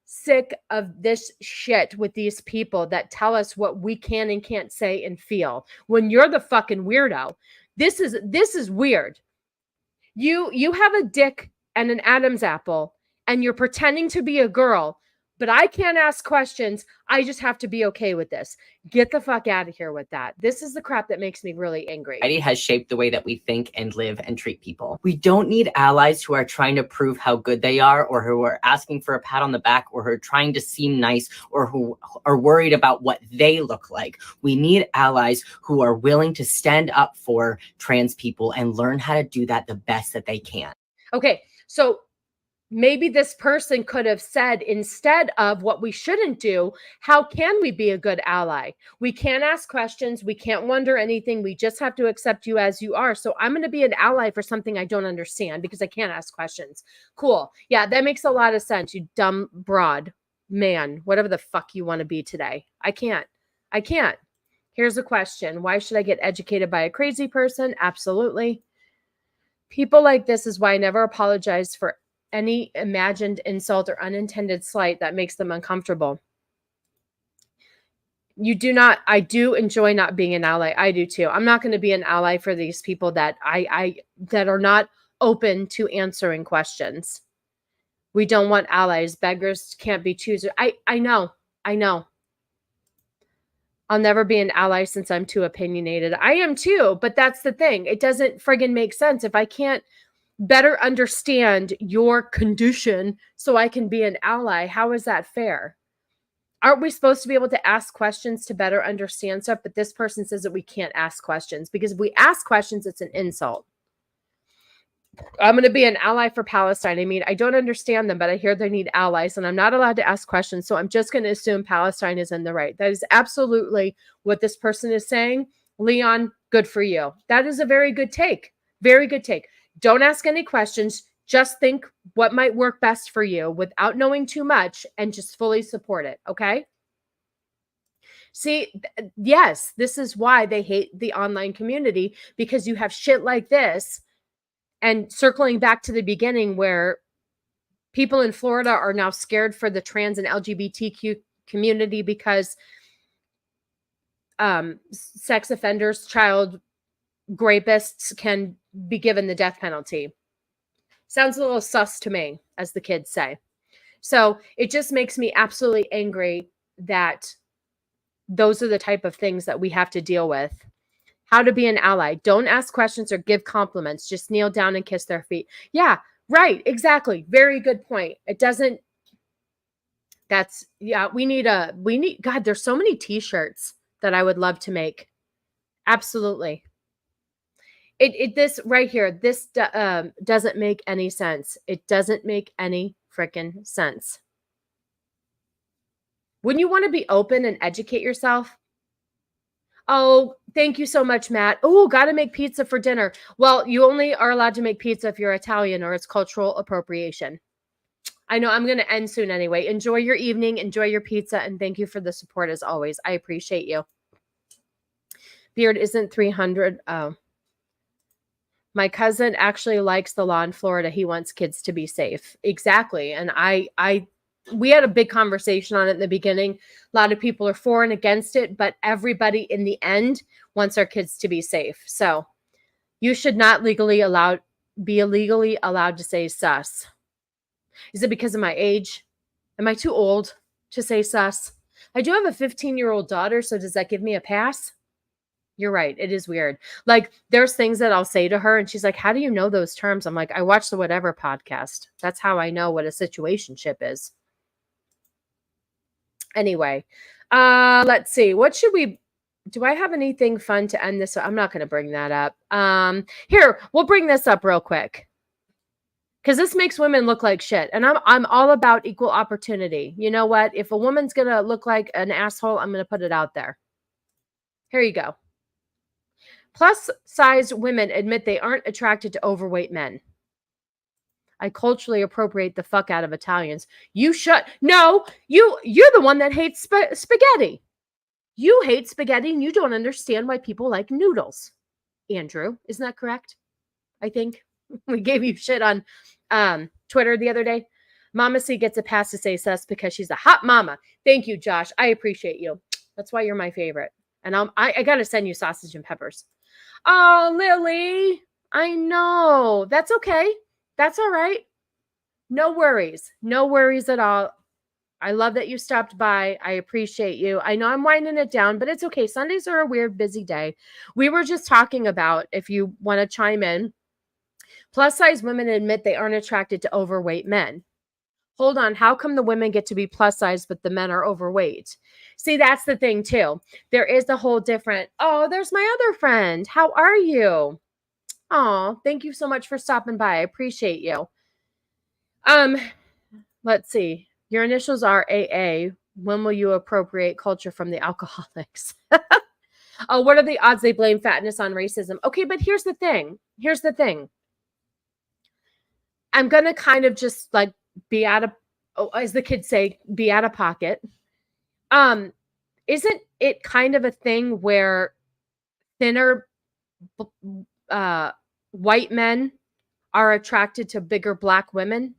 sick of this shit with these people that tell us what we can and can't say and feel when you're the fucking weirdo. This is weird. You have a dick and an Adam's apple and you're pretending to be a girl, but I can't ask questions. I just have to be okay with this. Get the fuck out of here with that. This is the crap that makes me really angry. Society has shaped the way that we think and live and treat people. We don't need allies who are trying to prove how good they are, or who are asking for a pat on the back, or who are trying to seem nice, or who are worried about what they look like. We need allies who are willing to stand up for trans people and learn how to do that the best that they can. Okay, so maybe this person could have said, instead of what we shouldn't do, how can we be a good ally? We can't ask questions. We can't wonder anything. We just have to accept you as you are. So I'm going to be an ally for something I don't understand because I can't ask questions. Cool. Yeah, that makes a lot of sense. You dumb broad man, whatever the fuck you want to be today. I can't. Here's a question. Why should I get educated by a crazy person? Absolutely. People like this is why I never apologize for any imagined insult or unintended slight that makes them uncomfortable. I do enjoy not being an ally. I do too. I'm not going to be an ally for these people that that are not open to answering questions. We don't want allies. Beggars can't be choosers. I know. I'll never be an ally since I'm too opinionated. I am too, but that's the thing. It doesn't friggin' make sense if I can't better understand your condition so I can be an ally. How is that fair? Aren't we supposed to be able to ask questions to better understand stuff? But this person says that we can't ask questions because if we ask questions, it's an insult. I'm going to be an ally for Palestine. I mean, I don't understand them, but I hear they need allies and I'm not allowed to ask questions. So I'm just going to assume Palestine is in the right. That is absolutely what this person is saying. Leon, good for you. That is a very good take. Very good take. Don't ask any questions. Just think what might work best for you without knowing too much and just fully support it. Okay. See, yes, this is why they hate the online community, because you have shit like this. And circling back to the beginning where people in Florida are now scared for the trans and LGBTQ community because sex offenders, child rapists can be given the death penalty. Sounds a little sus to me, as the kids say. So it just makes me absolutely angry that those are the type of things that we have to deal with. How to be an ally. Don't ask questions or give compliments. Just kneel down and kiss their feet. Yeah, right. Exactly. Very good point. It doesn't. We need, God, there's so many t-shirts that I would love to make. Absolutely. This right here, this doesn't make any sense. It doesn't make any freaking sense. Wouldn't you want to be open and educate yourself? Oh, thank you so much, Matt. Oh, got to make pizza for dinner. Well, you only are allowed to make pizza if you're Italian or it's cultural appropriation. I know I'm going to end soon anyway. Enjoy your evening. Enjoy your pizza. And thank you for the support as always. I appreciate you. Beard isn't 300. Oh. My cousin actually likes the law in Florida. He wants kids to be safe. Exactly. And we had a big conversation on it in the beginning. A lot of people are for and against it, but everybody in the end wants our kids to be safe. So you should not be illegally allowed to say sus. Is it because of my age? Am I too old to say sus? I do have a 15-year-old daughter, so does that give me a pass? You're right. It is weird. Like, there's things that I'll say to her, and she's like, how do you know those terms? I'm like, I watch the Whatever podcast. That's how I know what a situationship is. Anyway, let's see. Do I have anything fun to end this? I'm not going to bring that up. Here, we'll bring this up real quick, because this makes women look like shit. And I'm all about equal opportunity. You know what? If a woman's going to look like an asshole, I'm going to put it out there. Here you go. Plus-sized women admit they aren't attracted to overweight men. I culturally appropriate the fuck out of Italians. You should. No, you're the one that hates spaghetti. You hate spaghetti and you don't understand why people like noodles. Andrew, isn't that correct? I think we gave you shit on Twitter the other day. Mama C gets a pass to say sus because she's a hot mama. Thank you, Josh. I appreciate you. That's why you're my favorite. And I got to send you sausage and peppers. Oh, Lily. I know. That's okay. That's all right. No worries. No worries at all. I love that you stopped by. I appreciate you. I know I'm winding it down, but it's okay. Sundays are a weird, busy day. We were just talking about, if you want to chime in, plus-size women admit they aren't attracted to overweight men. Hold on. How come the women get to be plus-size, but the men are overweight? See, that's the thing, too. There is a whole different, oh, there's my other friend. How are you? Oh, thank you so much for stopping by. I appreciate you. Let's see. Your initials are AA. When will you appropriate culture from the alcoholics? Oh, what are the odds they blame fatness on racism? Okay, but here's the thing. I'm going to kind of just like be out of, as the kids say, be out of pocket. Isn't it kind of a thing where thinner white men are attracted to bigger black women?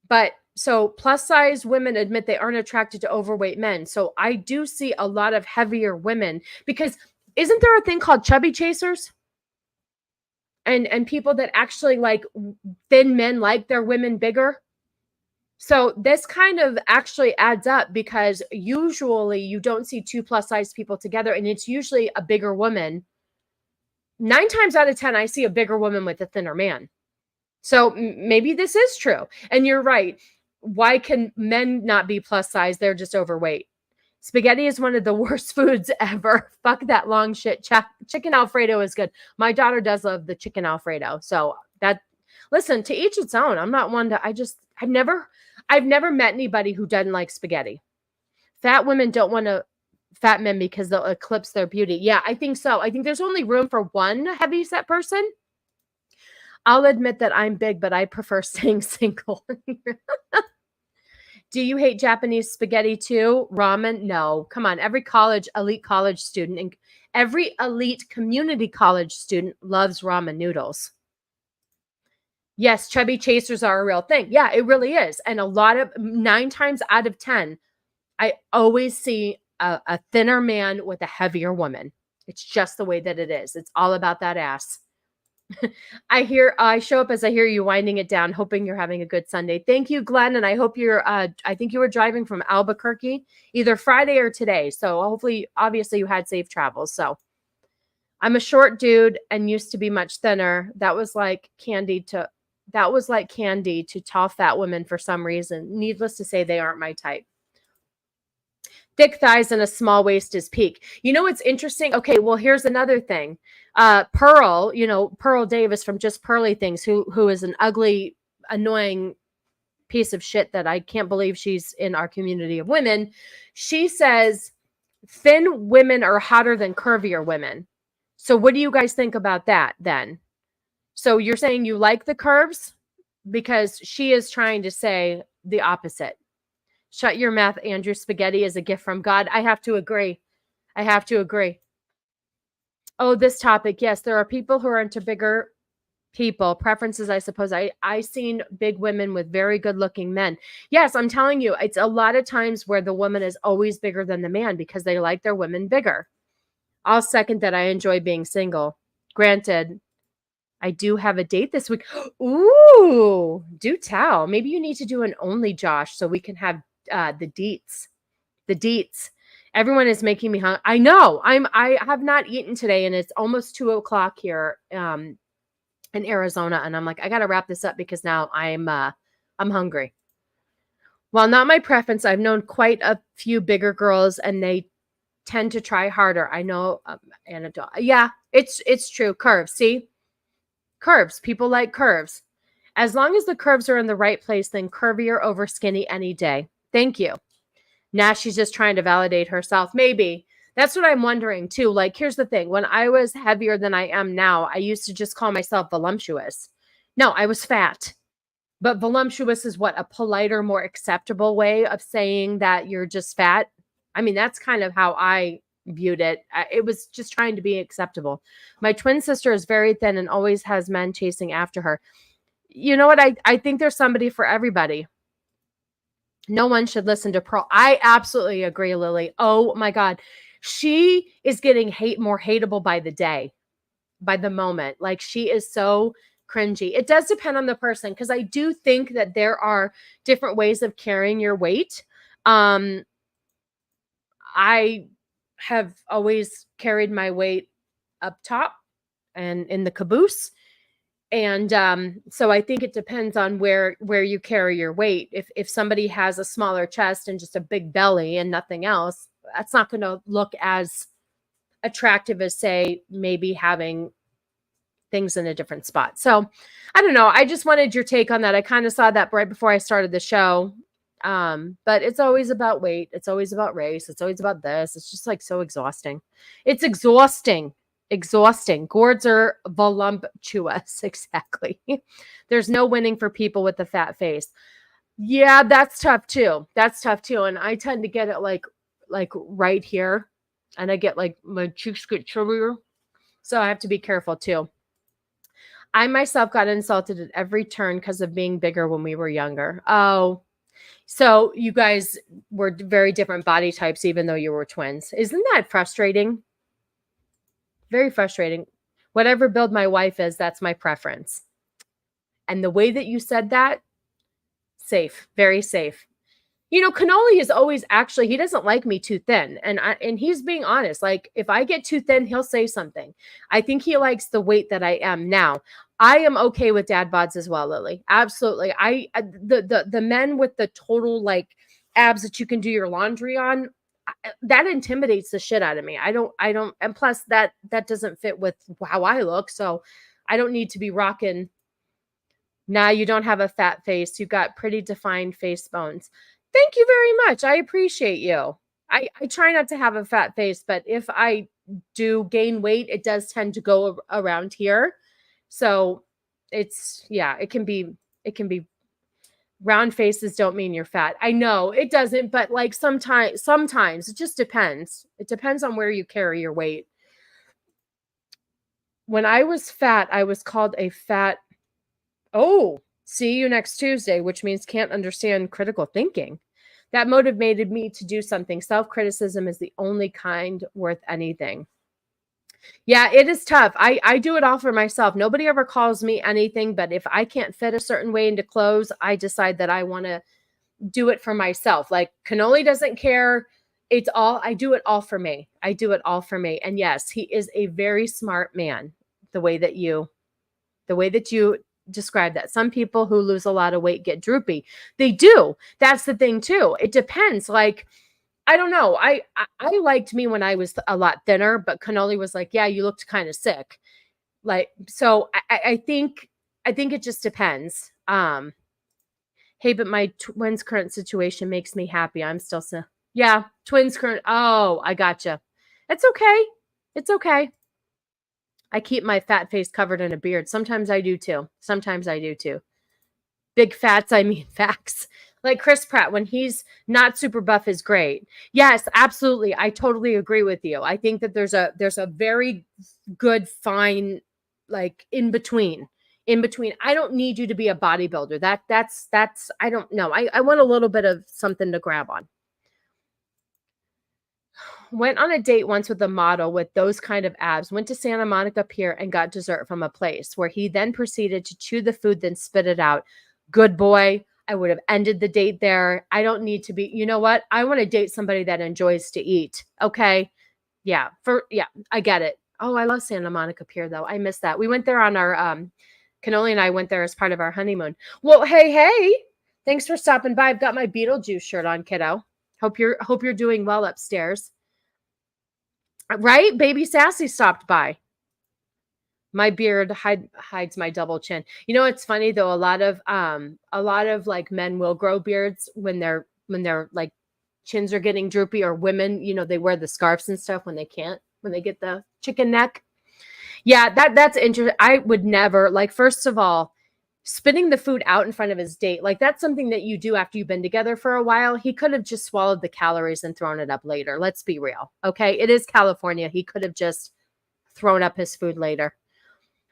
But so plus size women admit they aren't attracted to overweight men. So I do see a lot of heavier women, because isn't there a thing called chubby chasers? And people that actually like thin men like their women bigger. So this kind of actually adds up, because usually you don't see two plus size people together, and it's usually a bigger woman. 9 times out of 10, I see a bigger woman with a thinner man. So maybe this is true. And you're right. Why can men not be plus size? They're just overweight. Spaghetti is one of the worst foods ever. Fuck that long shit. Chicken Alfredo is good. My daughter does love the chicken Alfredo. So that, listen, to each its own. I'm not one to, I've never met anybody who doesn't like spaghetti. Fat women don't want to fat men because they'll eclipse their beauty. Yeah, I think so. I think there's only room for one heavy set person. I'll admit that I'm big, but I prefer staying single. Do you hate Japanese spaghetti too? Ramen? No. Come on. Every elite college student, and every elite community college student loves ramen noodles. Yes, chubby chasers are a real thing. Yeah, it really is. And 9 times out of 10, I always see a thinner man with a heavier woman. It's just the way that it is. It's all about that ass. I show up as I hear you winding it down, hoping you're having a good Sunday. Thank you, Glenn. And I hope I think you were driving from Albuquerque either Friday or today. So hopefully, obviously you had safe travels. So I'm a short dude and used to be much thinner. That was like candy to tall fat women for some reason. Needless to say, they aren't my type. Thick thighs and a small waist is peak. You know what's interesting? Okay, well, here's another thing. Pearl, Pearl Davis from Just Pearly Things, who is an ugly, annoying piece of shit that I can't believe she's in our community of women. She says thin women are hotter than curvier women. So what do you guys think about that then? So you're saying you like the curves? Because she is trying to say the opposite. Shut your mouth, Andrew. Spaghetti is a gift from God. I have to agree. Oh, this topic. Yes, there are people who are into bigger people. Preferences, I suppose. I seen big women with very good looking men. Yes, I'm telling you, it's a lot of times where the woman is always bigger than the man because they like their women bigger. I'll second that. I enjoy being single. Granted, I do have a date this week. Ooh, do tell. Maybe you need to do an only Josh so we can have the deets. Everyone is making me hungry. I know. I have not eaten today, and it's almost 2:00 here in Arizona, and I'm like, I gotta wrap this up because now I'm hungry. While not my preference, I've known quite a few bigger girls, and they tend to try harder. I know, anecdote. Yeah, it's true. Curves. See, curves. People like curves. As long as the curves are in the right place, then curvier over skinny any day. Thank you. Now she's just trying to validate herself. Maybe. That's what I'm wondering too. Like, here's the thing. When I was heavier than I am now, I used to just call myself voluptuous. No, I was fat. But voluptuous is what? A politer, more acceptable way of saying that you're just fat. I mean, that's kind of how I viewed it. It was just trying to be acceptable. My twin sister is very thin and always has men chasing after her. You know what? I think there's somebody for everybody. No one should listen to Pearl. I absolutely agree, Lily. Oh my God. She is getting more hateable by the day, by the moment. Like, she is so cringy. It does depend on the person, because I do think that there are different ways of carrying your weight. I have always carried my weight up top and in the caboose. And so I think it depends on where you carry your weight. If somebody has a smaller chest and just a big belly and nothing else, that's not going to look as attractive as, say, maybe having things in a different spot. So I don't know. I just wanted your take on that. I kind of saw that right before I started the show. But it's always about weight. It's always about race. It's always about this. It's just like so exhausting. It's exhausting. Gourds are voluptuous. Exactly. There's no winning for people with a fat face. Yeah, that's tough too. And I tend to get it like right here. And I get like my cheeks get chubbier. So I have to be careful too. I myself got insulted at every turn because of being bigger when we were younger. Oh, so you guys were very different body types, even though you were twins. Isn't that frustrating? Very frustrating. Whatever build my wife is, that's my preference. And the way that you said that, safe, very safe. You know, Cannoli is always he doesn't like me too thin. And he's being honest. Like if I get too thin, he'll say something. I think he likes the weight that I am now. I am okay with dad bods as well, Lily. Absolutely. The men with the total like abs that you can do your laundry on, that intimidates the shit out of me. I don't, and plus that doesn't fit with how I look. So I don't need to be rocking. Nah, you don't have a fat face. You got pretty defined face bones. Thank you very much. I appreciate you. I try not to have a fat face, but if I do gain weight, it does tend to go around here. So it's, yeah, it can be round faces don't mean you're fat. I know it doesn't, but like sometimes it just depends. It depends on where you carry your weight. When I was fat, I was called a fat. Oh, see you next Tuesday, which means can't understand critical thinking. That motivated me to do something. Self-criticism is the only kind worth anything. Yeah, it is tough. I do it all for myself. Nobody ever calls me anything, but if I can't fit a certain way into clothes, I decide that I want to do it for myself. Like Cannoli doesn't care. I do it all for me. And yes, he is a very smart man. The way that you describe that. Some people who lose a lot of weight get droopy. They do. That's the thing too. It depends. Like, I don't know. I liked me when I was a lot thinner, but Cannoli was like, yeah, you looked kind of sick. Like, so I think it just depends. Hey, but my twins' current situation makes me happy. I'm still yeah, twins' current. Oh, I gotcha. It's okay. I keep my fat face covered in a beard. Sometimes I do too. Big fats, I mean facts. Like Chris Pratt, when he's not super buff, is great. Yes, absolutely. I totally agree with you. I think that there's a very good, fine, like in between. I don't need you to be a bodybuilder. That's I don't know. I want a little bit of something to grab on. Went on a date once with a model with those kind of abs, went to Santa Monica Pier and got dessert from a place where he then proceeded to chew the food, then spit it out. Good boy. I would have ended the date there. I don't need to be, you know what? I want to date somebody that enjoys to eat. Okay. Yeah. I get it. Oh, I love Santa Monica Pier though. I miss that. We went there on our, Cannoli and I went there as part of our honeymoon. Well, hey, thanks for stopping by. I've got my Beetlejuice shirt on, kiddo. Hope you're doing well upstairs. Right? Baby Sassy stopped by. My beard hides my double chin. You know, it's funny though. A lot of like men will grow beards when they're like chins are getting droopy, or women, you know, they wear the scarves and stuff when they get the chicken neck. Yeah, that's interesting. I would never, like, first of all, spitting the food out in front of his date, like that's something that you do after you've been together for a while. He could have just swallowed the calories and thrown it up later. Let's be real. Okay. It is California. He could have just thrown up his food later.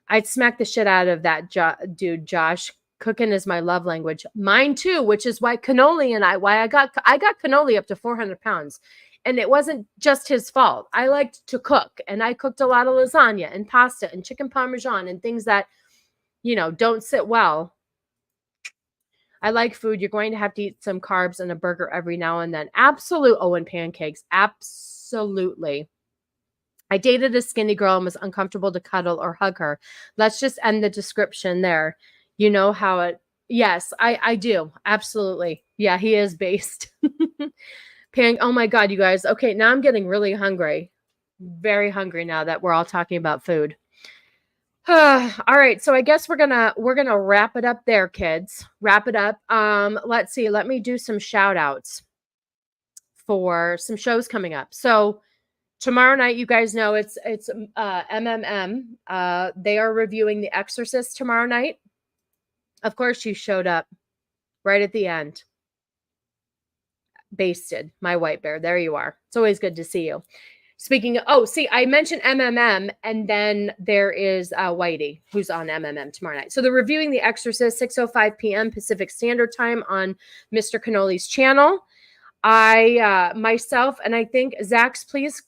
I'd smack the shit out of that dude, Josh. Cooking is my love language. Mine too, which is why I got Cannoli up to 400 pounds. And it wasn't just his fault. I liked to cook, and I cooked a lot of lasagna and pasta and chicken parmesan and things that, you know, don't sit well. I like food. You're going to have to eat some carbs and a burger every now and then. Absolute. Oh, and pancakes. Absolutely. I dated a skinny girl and was uncomfortable to cuddle or hug her. Let's just end the description there. You know how it, yes, I do. Absolutely. Yeah, he is based. Oh my God, you guys. Okay, now I'm getting really hungry. Very hungry now that we're all talking about food. All right, so I guess we're gonna wrap it up there, kids. Wrap it up. Let's see. Let me do some shout outs for some shows coming up. So tomorrow night, you guys know it's MMM. They are reviewing The Exorcist tomorrow night. Of course, you showed up right at the end. Basted, my white bear. There you are. It's always good to see you. Speaking of, I mentioned MMM, and then there is Whitey, who's on MMM tomorrow night. So they're reviewing The Exorcist, 6:05 p.m. Pacific Standard Time on Mr. Cannoli's channel. I, myself, and I think, Zax, please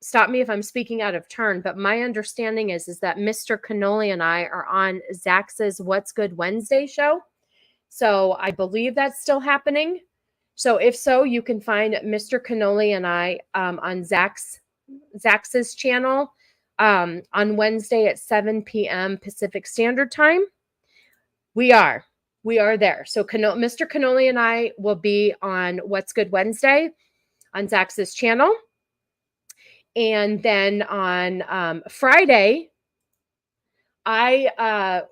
stop me if I'm speaking out of turn, but my understanding is that Mr. Cannoli and I are on Zax's What's Good Wednesday show. So I believe that's still happening. So if so, you can find Mr. Cannoli and I on Zax's channel on Wednesday at 7 p.m. Pacific Standard Time. We are there. So Mr. Cannoli and I will be on What's Good Wednesday on Zax's channel. And then on Friday, back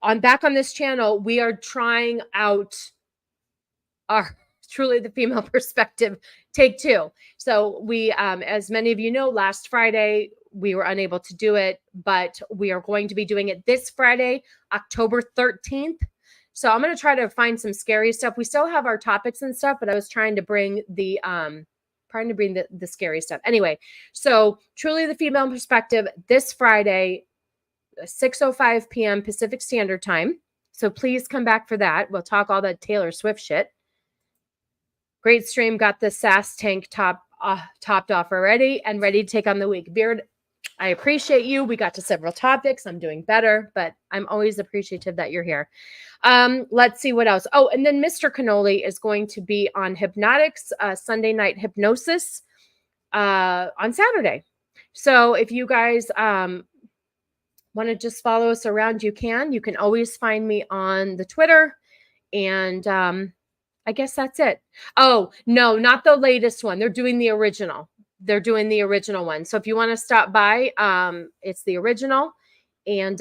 on this channel, we are trying out our Truly the Female Perspective Take 2. So we, as many of you know, last Friday, we were unable to do it, but we are going to be doing it this Friday, October 13th. So I'm going to try to find some scary stuff. We still have our topics and stuff, but I was trying to bring the scary stuff. Anyway, so Truly the Female Perspective this Friday, 6:05 p.m. Pacific Standard Time. So please come back for that. We'll talk all that Taylor Swift shit. Great stream. Got the Sass tank topped off already and ready to take on the week. Beard, I appreciate you. We got to several topics. I'm doing better, but I'm always appreciative that you're here. Let's see what else. Oh, and then Mr. Cannoli is going to be on Hypnotics, Sunday Night Hypnosis on Saturday. So if you guys want to just follow us around, you can. You can always find me on the Twitter. And I guess that's it. Oh, no, not the latest one. They're doing the original. They're doing the original one. So if you want to stop by, it's the original. And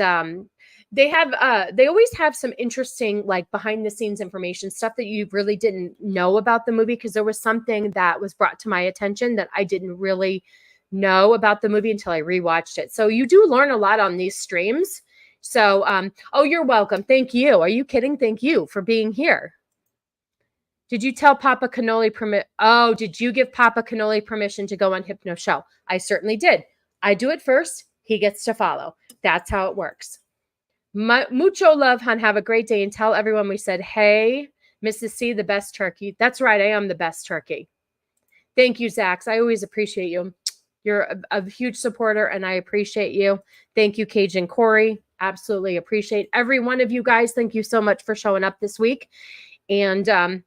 they always have some interesting, like, behind the scenes information, stuff that you really didn't know about the movie, because there was something that was brought to my attention that I didn't really know about the movie until I rewatched it. So you do learn a lot on these streams. So, oh, you're welcome. Thank you. Are you kidding? Thank you for being here. Did you tell Papa Cannoli did you give Papa Cannoli permission to go on Hypno Show? I certainly did. I do it first. He gets to follow. That's how it works. Mucho love, hon. Have a great day. And tell everyone we said, hey, Mrs. C, the best turkey. That's right. I am the best turkey. Thank you, Zax. I always appreciate you. You're a huge supporter, and I appreciate you. Thank you, Cajun Corey. Absolutely appreciate every one of you guys. Thank you so much for showing up this week. And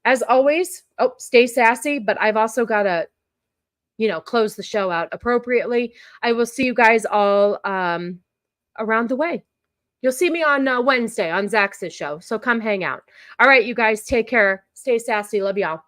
as always, stay sassy, but I've also got to, close the show out appropriately. I will see you guys all around the way. You'll see me on Wednesday on Zax's show, so come hang out. All right, you guys, take care. Stay sassy. Love y'all.